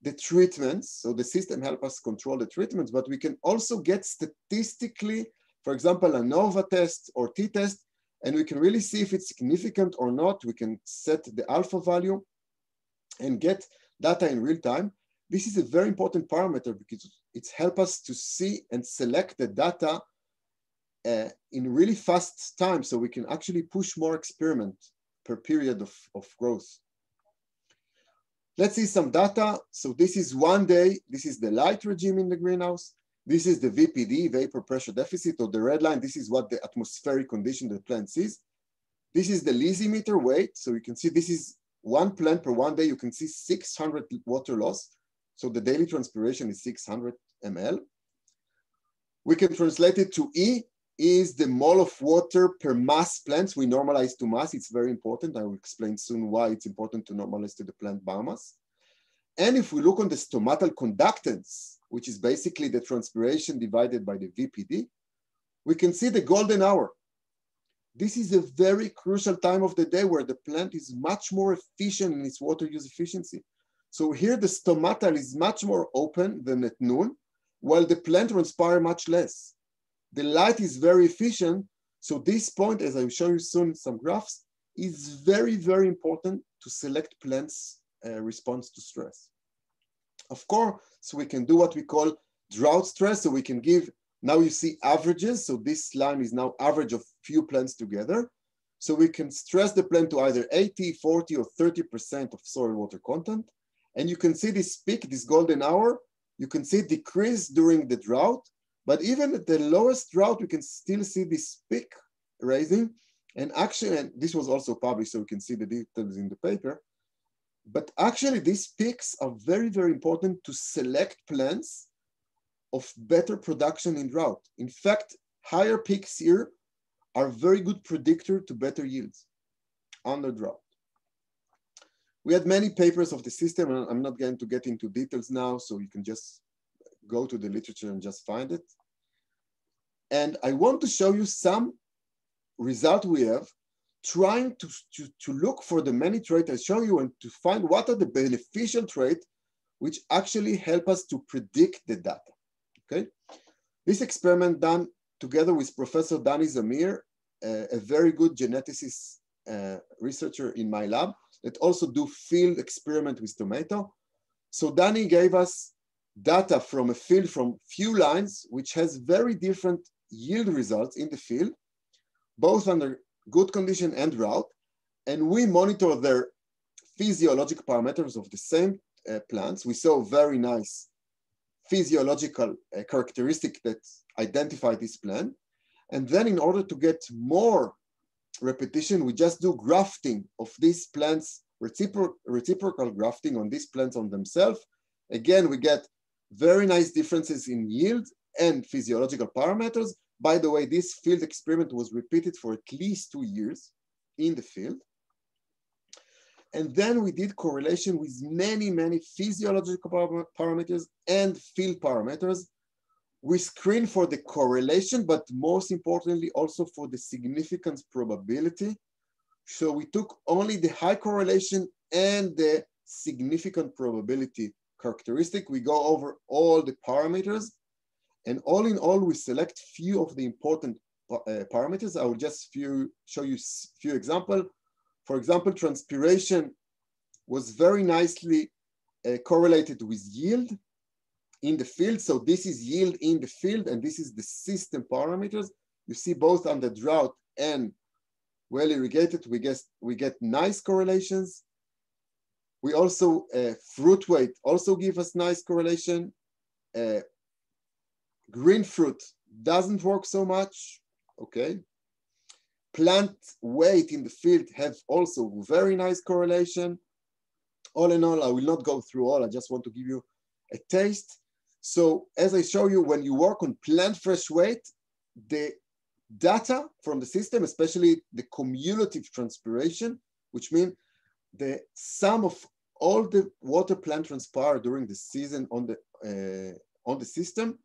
the treatments. So the system help us control the treatments, but we can also get statistically, for example, a NOVA test or t-test, and we can really see if it's significant or not. We can set the alpha value and get data in real time. This is a very important parameter because it's help us to see and select the data in really fast time, so we can actually push more experiment per period of growth. Let's see some data. So this is 1 day. This is the light regime in the greenhouse. This is the VPD, vapor pressure deficit, or the red line. This is what the atmospheric condition the plant sees. This is the lysimeter weight. So you can see this is one plant per 1 day. You can see 600 water loss. So the daily transpiration is 600 ml. We can translate it to E is the mole of water per mass plants. We normalize to mass. It's very important. I will explain soon why it's important to normalize to the plant biomass. And if we look on the stomatal conductance, which is basically the transpiration divided by the VPD, we can see the golden hour. This is a very crucial time of the day where the plant is much more efficient in its water use efficiency. So here the stomatal is much more open than at noon, while the plant transpires much less. The light is very efficient. So this point, as I will show you soon in some graphs, is very, very important to select plants' response to stress. Of course, so we can do what we call drought stress. So we can give, now you see averages. So this line is now average of few plants together. So we can stress the plant to either 80, 40, or 30% of soil water content. And you can see this peak, this golden hour, you can see decrease during the drought. But even at the lowest drought, we can still see this peak raising. And actually, and this was also published, so we can see the details in the paper. But actually, these peaks are very, very important to select plants of better production in drought. In fact, higher peaks here are very good predictor to better yields under drought. We had many papers of the system, and I'm not going to get into details now, so you can just go to the literature and just find it. And I want to show you some result we have, trying to look for the many traits I show you and to find what are the beneficial traits which actually help us to predict the data, okay? This experiment done together with Professor Dani Zamir, a very good geneticist researcher in my lab that also do field experiment with tomato. So Danny gave us data from a field from few lines, which has very different yield results in the field, both under good condition and drought. And we monitor their physiological parameters of the same plants. We saw very nice physiological characteristic that identify this plant. And then in order to get more repetition, we just do grafting of these plants, reciprocal grafting on these plants on themselves. Again, we get very nice differences in yield and physiological parameters. By the way, this field experiment was repeated for at least 2 years in the field. And then we did correlation with many, many physiological parameters and field parameters. We screen for the correlation, but most importantly, also for the significance probability. So we took only the high correlation and the significant probability characteristic. We go over all the parameters, and all in all, we select few of the important parameters. I will just show you few examples. For example, transpiration was very nicely correlated with yield in the field. So this is yield in the field, and this is the system parameters. You see both under drought and well irrigated, we get nice correlations. We also, fruit weight also give us nice correlation. Green fruit doesn't work so much, okay? Plant weight in the field have also very nice correlation. All in all, I will not go through all, I just want to give you a taste. So as I show you, when you work on plant fresh weight, the data from the system, especially the cumulative transpiration, which means the sum of all the water plant transpire during the season on the system,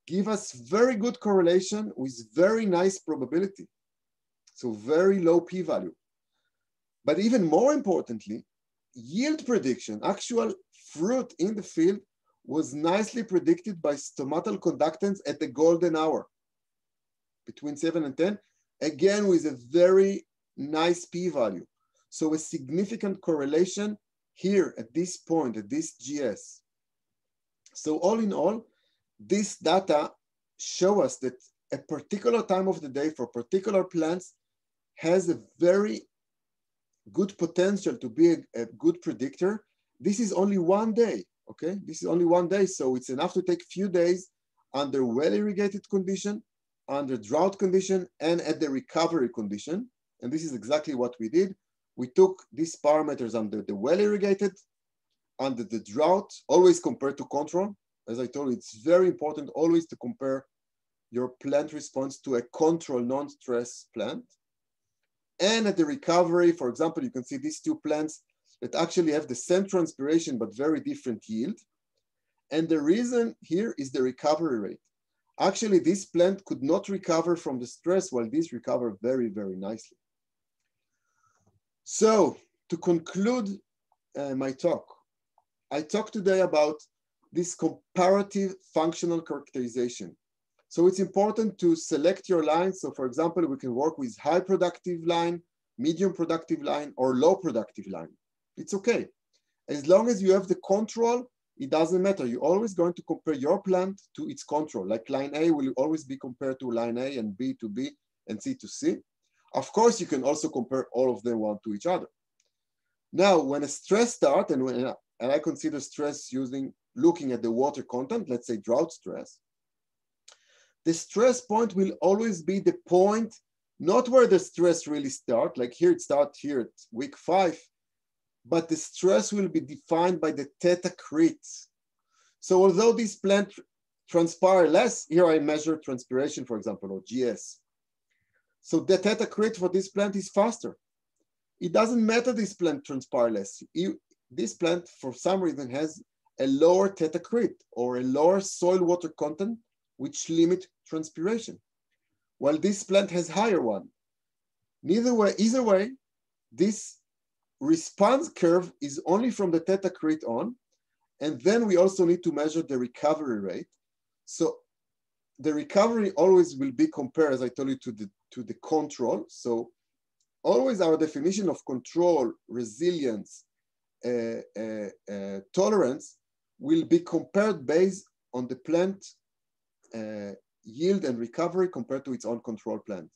give us very good correlation with very nice probability. So very low p-value. But even more importantly, yield prediction, actual fruit in the field was nicely predicted by stomatal conductance at the golden hour, between 7 and 10, again with a very nice p-value. So a significant correlation here at this point, at this GS. So all in all, this data show us that a particular time of the day for particular plants has a very good potential to be a good predictor. This is only 1 day, okay? This is only 1 day, so it's enough to take few days under well-irrigated condition, under drought condition, and at the recovery condition. And this is exactly what we did. We took these parameters under the well-irrigated, under the drought, always compared to control. As I told you, it's very important always to compare your plant response to a control non-stress plant. And at the recovery, for example, you can see these two plants that actually have the same transpiration, but very different yield. And the reason here is the recovery rate. Actually, this plant could not recover from the stress, while this recovered very, very nicely. So to conclude my talk, I talked today about this comparative functional characterization. So it's important to select your line. So for example, we can work with high productive line, medium productive line, or low productive line. It's okay. As long as you have the control, it doesn't matter. You're always going to compare your plant to its control. Like line A will always be compared to line A, and B to B, and C to C. Of course, you can also compare all of them one to each other. Now, when a stress starts, and I consider stress looking at the water content, let's say drought stress, the stress point will always be the point, not where the stress really starts, like here it starts here at week 5, but the stress will be defined by the theta crit. So although this plant transpire less, here I measure transpiration, for example, or GS. So the theta crit for this plant is faster. It doesn't matter this plant transpire less. This plant, for some reason, has a lower theta crit or a lower soil water content, which limit transpiration, while this plant has higher one. Either way, this response curve is only from the theta crit on, and then we also need to measure the recovery rate. So the recovery always will be compared, as I told you, to the control. So always our definition of control, resilience, tolerance will be compared based on the plant yield and recovery compared to its own control plant.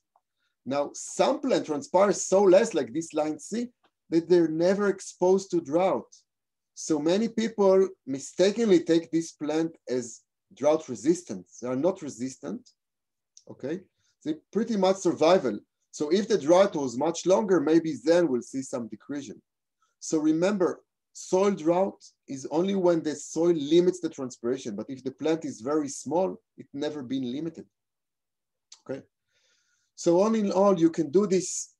Now, some plant transpire so less, like this line C, that they're never exposed to drought. So many people mistakenly take this plant as drought resistant. They are not resistant, okay? They pretty much survival. So if the drought was much longer, maybe then we'll see some decrease. So remember, soil drought is only when the soil limits the transpiration, but if the plant is very small, it's never been limited, okay? So all in all, you can do this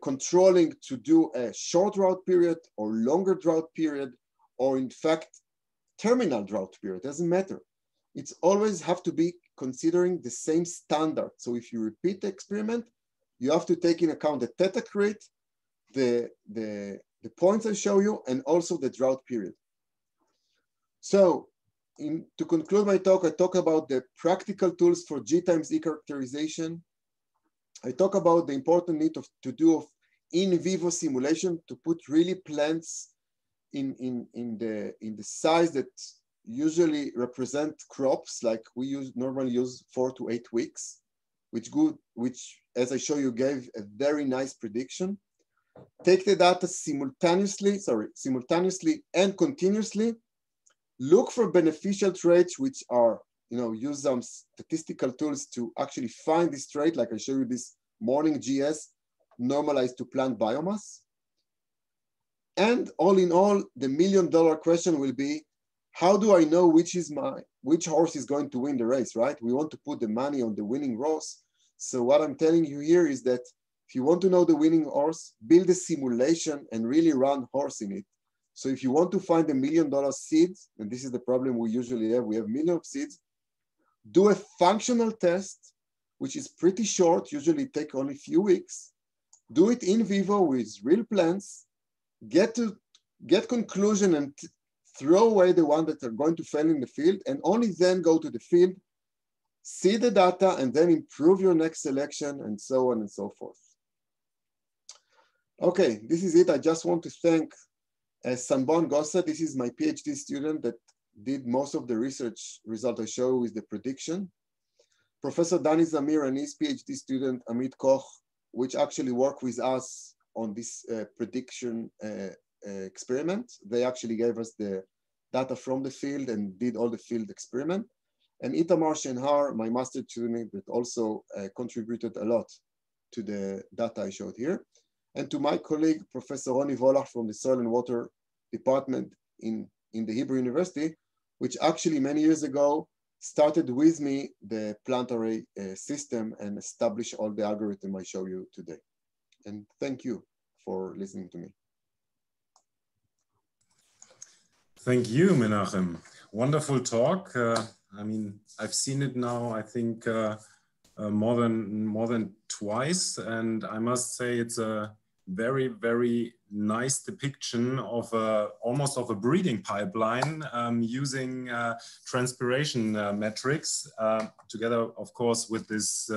controlling to do a short drought period or longer drought period, or in fact, terminal drought period, doesn't matter. It's always have to be considering the same standard. So if you repeat the experiment, you have to take in account the theta rate, the points I show you, and also the drought period. So to conclude my talk, I talk about the practical tools for G times E characterization. I talk about the important need to do in vivo simulation to put really plants in the size that usually represent crops, like we normally use 4 to 8 weeks, which as I show you gave a very nice prediction. Take the data simultaneously and continuously. Look for beneficial traits which are, use some statistical tools to actually find this trait, like I show you this morning GS normalized to plant biomass. And all in all, the $1 million question will be, how do I know which horse is going to win the race, right? We want to put the money on the winning horse. So what I'm telling you here is that if you want to know the winning horse, build a simulation and really run horse in it. So if you want to find $1 million seeds, and this is the problem we usually have, we have millions of seeds, do a functional test, which is pretty short, usually take only a few weeks. Do it in vivo with real plants, get conclusion and throw away the ones that are going to fail in the field, and only then go to the field, see the data, and then improve your next selection, and so on and so forth. Okay, this is it. I just want to thank Sanbon Gossa. This is my PhD student that did most of the research result I show with the prediction. Professor Dani Zamir and his PhD student Amit Koch, which actually worked with us on this prediction experiment. They actually gave us the data from the field and did all the field experiment. And Itamar Shenhar, my master student, that also contributed a lot to the data I showed here. And to my colleague, Professor Roni Volach from the Soil and Water Department in the Hebrew University, which actually many years ago started with me the Plantarray system and established all the algorithm I show you today. And thank you for listening to me.
Thank you, Menachem. Wonderful talk. I mean, I've seen it now, I think, more than twice, and I must say it's a very, very nice depiction of almost of a breeding pipeline using transpiration metrics together, of course, with this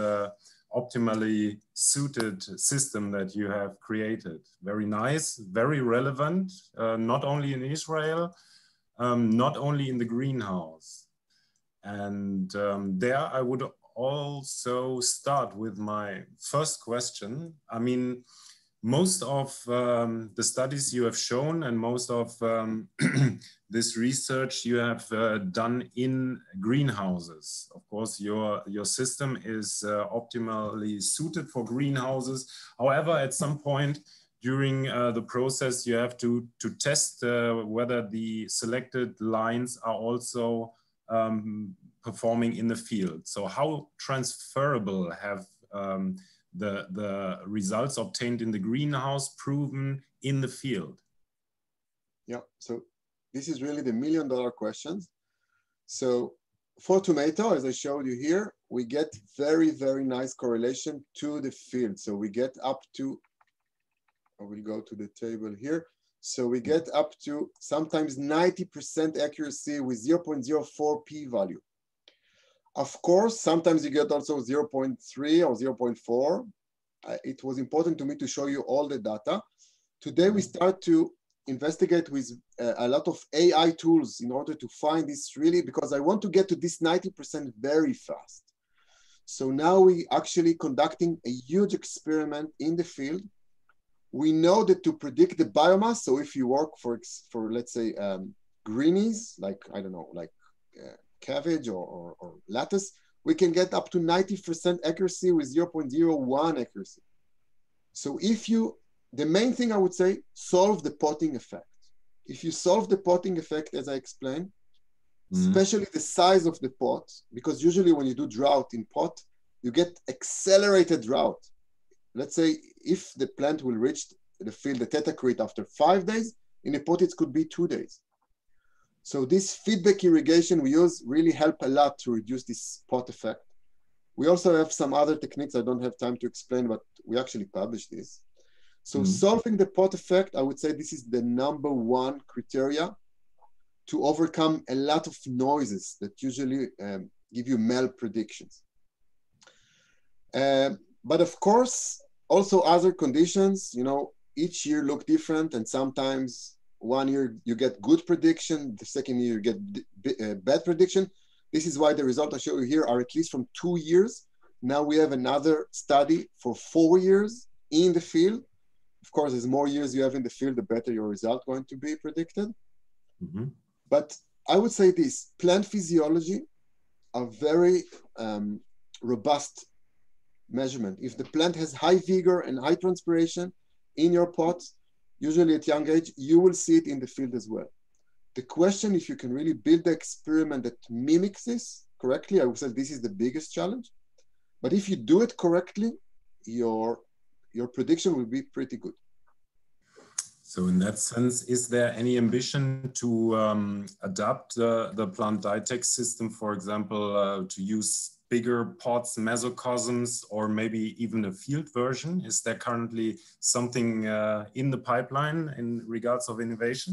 optimally suited system that you have created. Very nice, very relevant, not only in Israel, not only in the greenhouse. And there I would also start with my first question. I mean, most of the studies you have shown and most of this research you have done in greenhouses. Of course, your system is optimally suited for greenhouses. However, at some point during the process, you have to test whether the selected lines are also performing in the field. So how transferable have the results obtained in the greenhouse proven in the field?
Yeah, so this is really the $1 million question. So for tomato, as I showed you here, we get very, very nice correlation to the field. So we get up to, I will go to the table here. So we get up to sometimes 90% accuracy with 0.04 p-value. Of course, sometimes you get also 0.3 or 0.4. it was important to me to show you all the data. Today, we start to investigate with a lot of AI tools in order to find this really, because I want to get to this 90% very fast. So now we actually conducting a huge experiment in the field. We know that to predict the biomass, so if you work for let's say, greenies, like, I don't know, like cabbage or lettuce, we can get up to 90% accuracy with 0.01 accuracy. So if you, the main thing I would say, solve the potting effect. If you solve the potting effect, as I explained, especially the size of the pot, because usually when you do drought in pot, you get accelerated drought. Let's say if the plant will reach the field, the tetacrit, after 5 days, in a pot it could be 2 days. So this feedback irrigation we use really help a lot to reduce this pot effect. We also have some other techniques I don't have time to explain, but we actually published this. So solving the pot effect, I would say this is the #1 criteria to overcome a lot of noises that usually give you malpredictions. But of course, also other conditions, you know, each year look different, and sometimes one year you get good prediction, the second year you get bad prediction. This is why the results I show you here are at least from 2 years. Now we have another study for 4 years in the field. Of course, as more years you have in the field, the better your result going to be predicted. But I would say this, plant physiology are very robust measurement. If the plant has high vigor and high transpiration in your pot, usually at young age, you will see it in the field as well. The question, if you can really build the experiment that mimics this correctly, I would say this is the biggest challenge. But if you do it correctly, your prediction will be pretty good.
So in that sense, is there any ambition to adapt the Plant-DiTech system, for example, to use bigger pots, mesocosms, or maybe even a field version? Is there currently something in the pipeline in regards of innovation?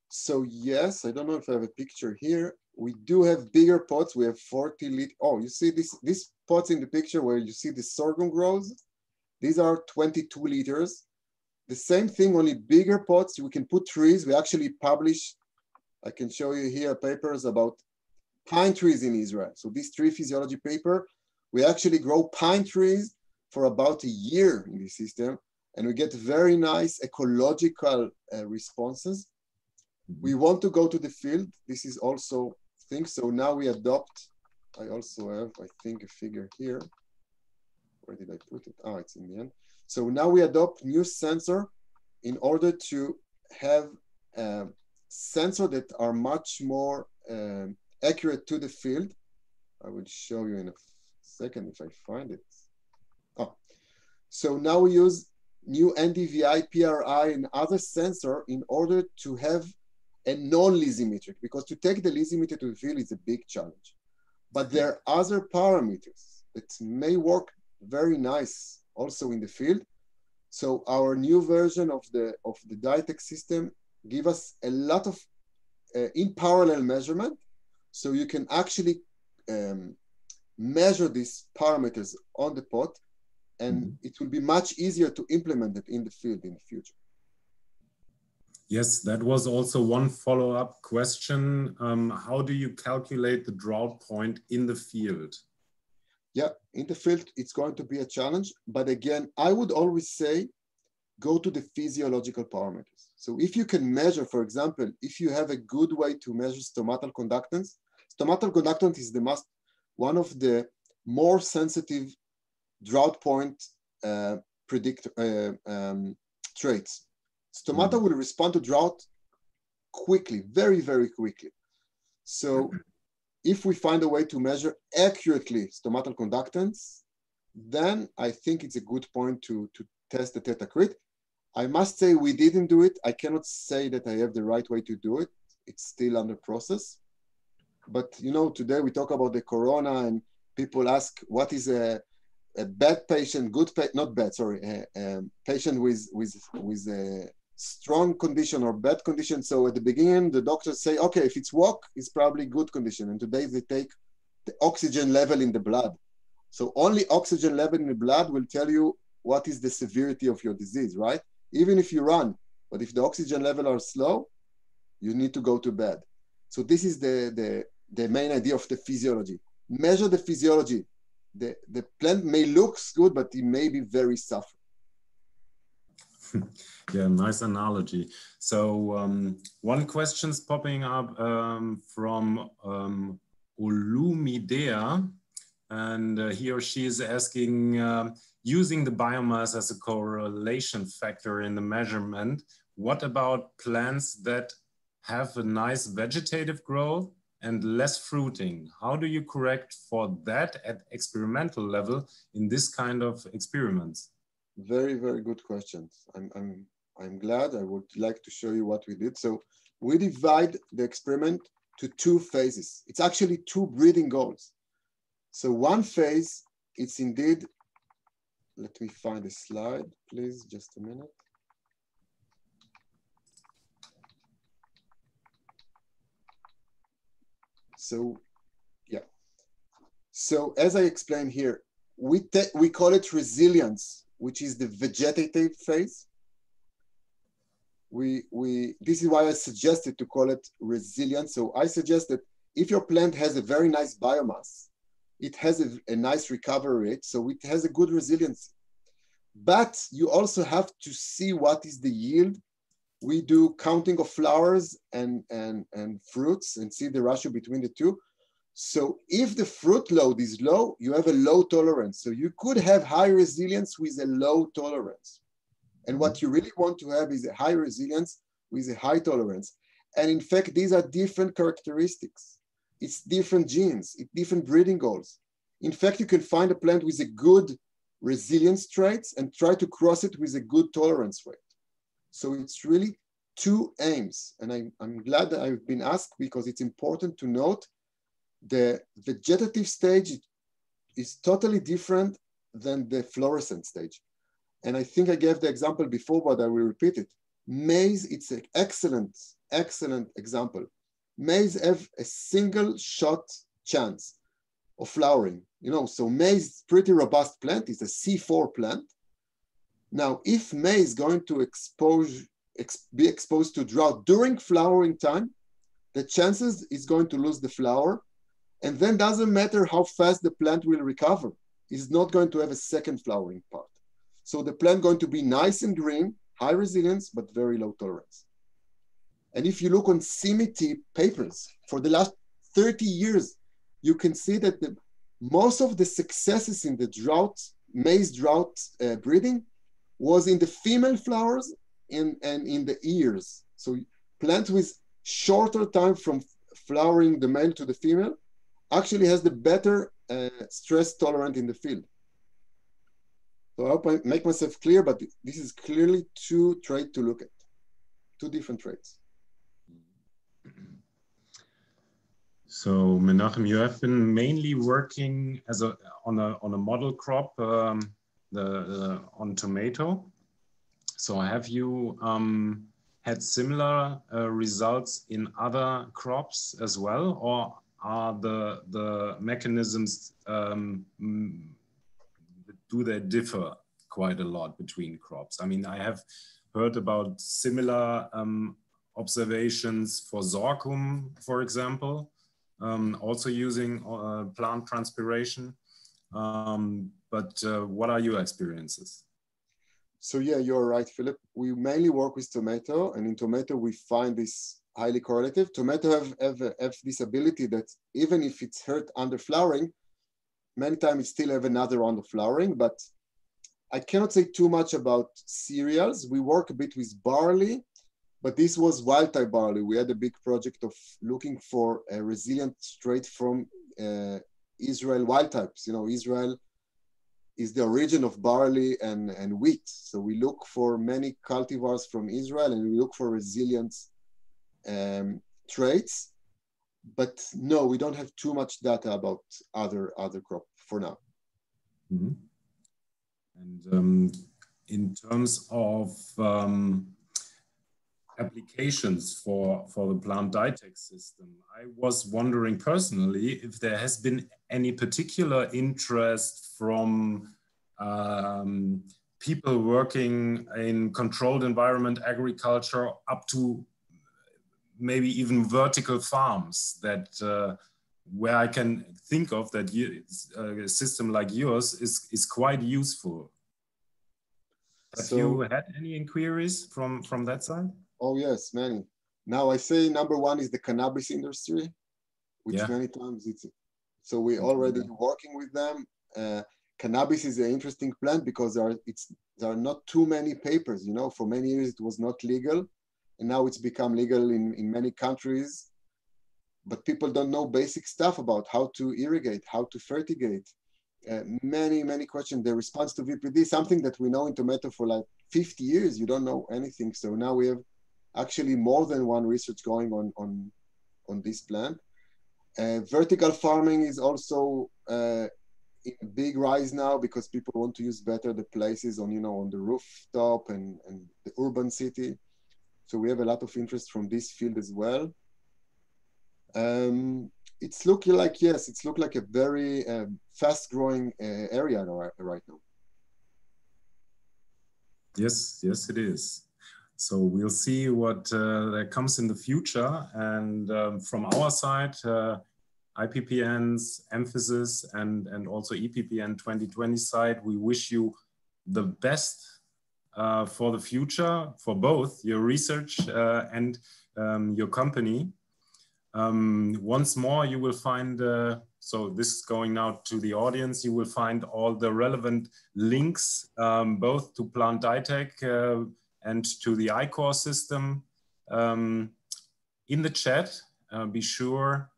So yes, I don't know if I have a picture here. We do have bigger pots. We have 40 liter. Oh, you see these pots in the picture where you see the sorghum grows? These are 22 liters. The same thing, only bigger pots. We can put trees. We actually publish, I can show you here papers about pine trees in Israel. So this tree physiology paper, we actually grow pine trees for about a year in this system, and we get very nice ecological responses. We want to go to the field. This is also things. So now we adopt, I also have, I think, a figure here. Where did I put it? Oh, it's in the end. So now we adopt new sensor in order to have sensors that are much more accurate to the field. I will show you in a second if I find it. Oh, so now we use new NDVI, PRI, and other sensor in order to have a non-lysimetric, because to take the lysimeter to the field is a big challenge. But there are other parameters that may work very nice also in the field. So our new version of the DiTech system give us a lot of in parallel measurement. So you can actually measure these parameters on the pot, and it will be much easier to implement it in the field in the future.
Yes, that was also one follow-up question. How do you calculate the drought point in the field?
Yeah, in the field, it's going to be a challenge. But again, I would always say, go to the physiological parameters. So if you can measure, for example, if you have a good way to measure stomatal conductance is one of the more sensitive drought point traits. Stomata will respond to drought quickly, very, very quickly. So if we find a way to measure accurately stomatal conductance, then I think it's a good point to test the tetacrit. I must say we didn't do it. I cannot say that I have the right way to do it. It's still under process. But you know, today we talk about the corona and people ask what is a bad patient, good patient, not bad, sorry, patient with a strong condition or bad condition. So at the beginning, the doctors say, okay, if it's walk, it's probably good condition. And today they take the oxygen level in the blood. So only oxygen level in the blood will tell you what is the severity of your disease, right? Even if you run, but if the oxygen level are slow, you need to go to bed. So this is the main idea of the physiology. Measure the physiology. The plant may look good, but it may be very suffering.
Yeah, nice analogy. So one question's popping up from Olumidea, and he or she is asking, using the biomass as a correlation factor in the measurement, what about plants that have a nice vegetative growth and less fruiting? How do you correct for that at experimental level in this kind of experiments?
Very, very good questions. I'm glad. I would like to show you what we did. So we divide the experiment to two phases. It's actually two breeding goals. So one phase, it's indeed, let me find a slide, please, just a minute. So, yeah. So as I explained here, we call it resilience, which is the vegetative phase. This is why I suggested to call it resilience. So I suggest that if your plant has a very nice biomass, it has a nice recovery rate, so it has a good resilience. But you also have to see what is the yield. We do counting of flowers and fruits and see the ratio between the two. So if the fruit load is low, you have a low tolerance. So you could have high resilience with a low tolerance. And what you really want to have is a high resilience with a high tolerance. And in fact, these are different characteristics. It's different genes, it's different breeding goals. In fact, you can find a plant with a good resilience traits and try to cross it with a good tolerance rate. So it's really two aims. And I'm glad that I've been asked, because it's important to note the vegetative stage is totally different than the fluorescent stage. And I think I gave the example before, but I will repeat it. Maize, it's an excellent, excellent example. Maize have a single shot chance of flowering. You know, so maize is pretty robust plant. It's a C4 plant. Now, if maize is going to be exposed to drought during flowering time, the chances is going to lose the flower. And then doesn't matter how fast the plant will recover. It's not going to have a second flowering part. So the plant going to be nice and green, high resilience, but very low tolerance. And if you look on CIMIT papers for the last 30 years, you can see that most of the successes in the drought, maize drought breeding was in the female flowers and in the ears. So plants with shorter time from flowering the male to the female actually has the better stress tolerant in the field. So I hope I make myself clear, but this is clearly two traits to look at, two different traits.
So Menachem, you have been mainly working as on a model crop on tomato. So have you had similar results in other crops as well, or are the mechanisms, do they differ quite a lot between crops? I mean, I have heard about similar observations for sorghum, for example, also using plant transpiration. But what are your experiences?
So yeah, you're right, Philip. We mainly work with tomato, and in tomato we find this highly correlative. Tomato have this ability that even if it's hurt under flowering, many times it still have another round of flowering, but I cannot say too much about cereals. We work a bit with barley, but this was wild type barley. We had a big project of looking for a resilient trait from Israel wild types. You know, Israel is the origin of barley and wheat. So we look for many cultivars from Israel and we look for resilience traits. But no, we don't have too much data about other crop for now.
Mm-hmm. And in terms of applications for the Plant-DiTech system. I was wondering personally if there has been any particular interest from people working in controlled environment agriculture up to maybe even vertical farms that where I can think of that a system like yours is quite useful. Have you had any inquiries from that side?
Oh yes, many. Now I say number one is the cannabis industry, which many times it's, so we're already working with them. Cannabis is an interesting plant because there are not too many papers, you know, for many years it was not legal and now it's become legal in many countries, but people don't know basic stuff about how to irrigate, how to fertigate. Many questions. The response to VPD, something that we know in tomato for like 50 years, you don't know anything. So now we have actually more than one research going on this plant. Vertical farming is also in a big rise now because people want to use better the places on, you know, on the rooftop and the urban city. So we have a lot of interest from this field as well. It's looking like, yes, it's looked like a very fast-growing area right now.
Yes, it is. So we'll see what that comes in the future. And from our side, IPPN's emphasis and also EPPN 2020 side, we wish you the best for the future for both your research and your company. Once more, you will find, so this is going now to the audience, you will find all the relevant links, both to Plant-DiTech and to the iCore system in the chat. Be sure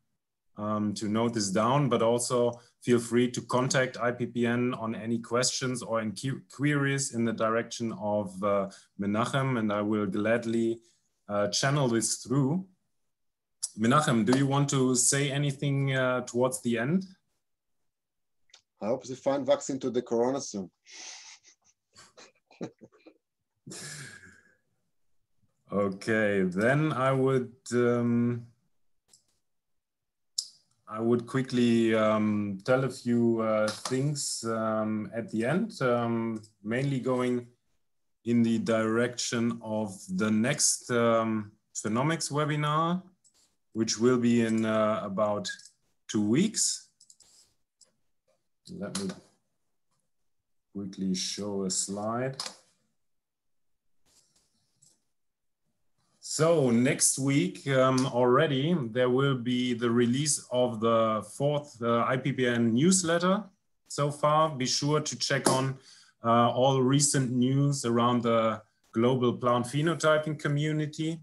to note this down, but also feel free to contact IPPN on any questions or in queries in the direction of Menachem, and I will gladly channel this through. Menachem, do you want to say anything towards the end?
I hope they find vaccine to the corona soon.
Okay, then I would quickly tell a few things at the end, mainly going in the direction of the next Phenomics webinar, which will be in about 2 weeks. Let me quickly show a slide. So next week already, there will be the release of the 4th IPPN newsletter. So far, be sure to check on all recent news around the global plant phenotyping community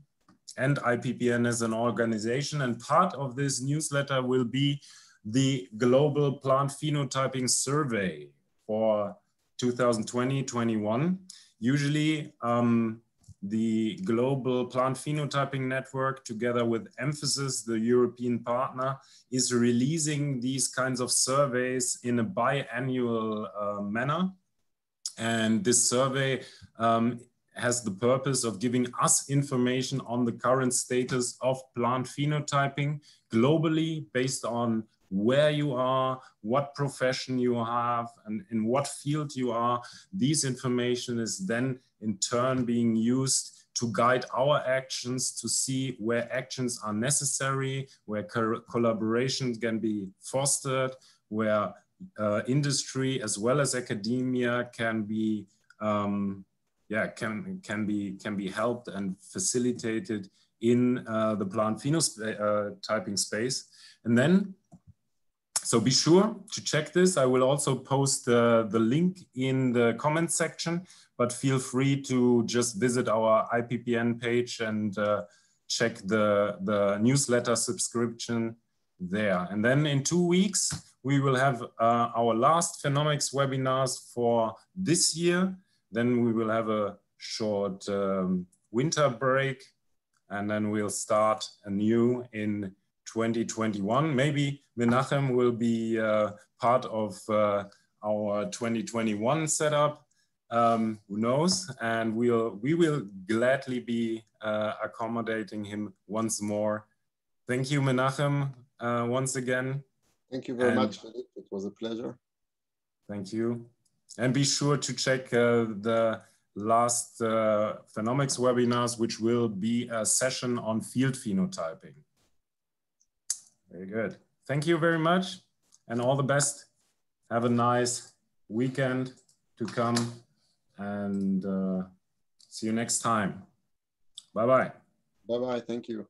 and IPPN as an organization. And part of this newsletter will be the Global Plant Phenotyping Survey for 2020-21. Usually, the Global Plant Phenotyping Network, together with Emphasis, the European partner, is releasing these kinds of surveys in a biannual manner. And this survey has the purpose of giving us information on the current status of plant phenotyping globally, based on where you are, what profession you have, and in what field you are. This information is then in turn being used to guide our actions, to see where actions are necessary, where collaboration can be fostered, where industry as well as academia can be can be helped and facilitated in the plant phenotyping space. And then, so be sure to check this. I will also post the link in the comment section, but feel free to just visit our IPPN page and check the newsletter subscription there. And then in 2 weeks, we will have our last Phenomics webinars for this year. Then we will have a short winter break, and then we'll start anew in 2021. Maybe Menachem will be part of our 2021 setup. who knows? And we will gladly be accommodating him once more. Thank you, Menachem, once again.
Thank you very much, Philip. It was a pleasure.
Thank you. And be sure to check the last Phenomics webinars, which will be a session on field phenotyping. Very good. Thank you very much and all the best. Have a nice weekend to come and see you next time. Bye-bye.
Bye-bye. Thank you.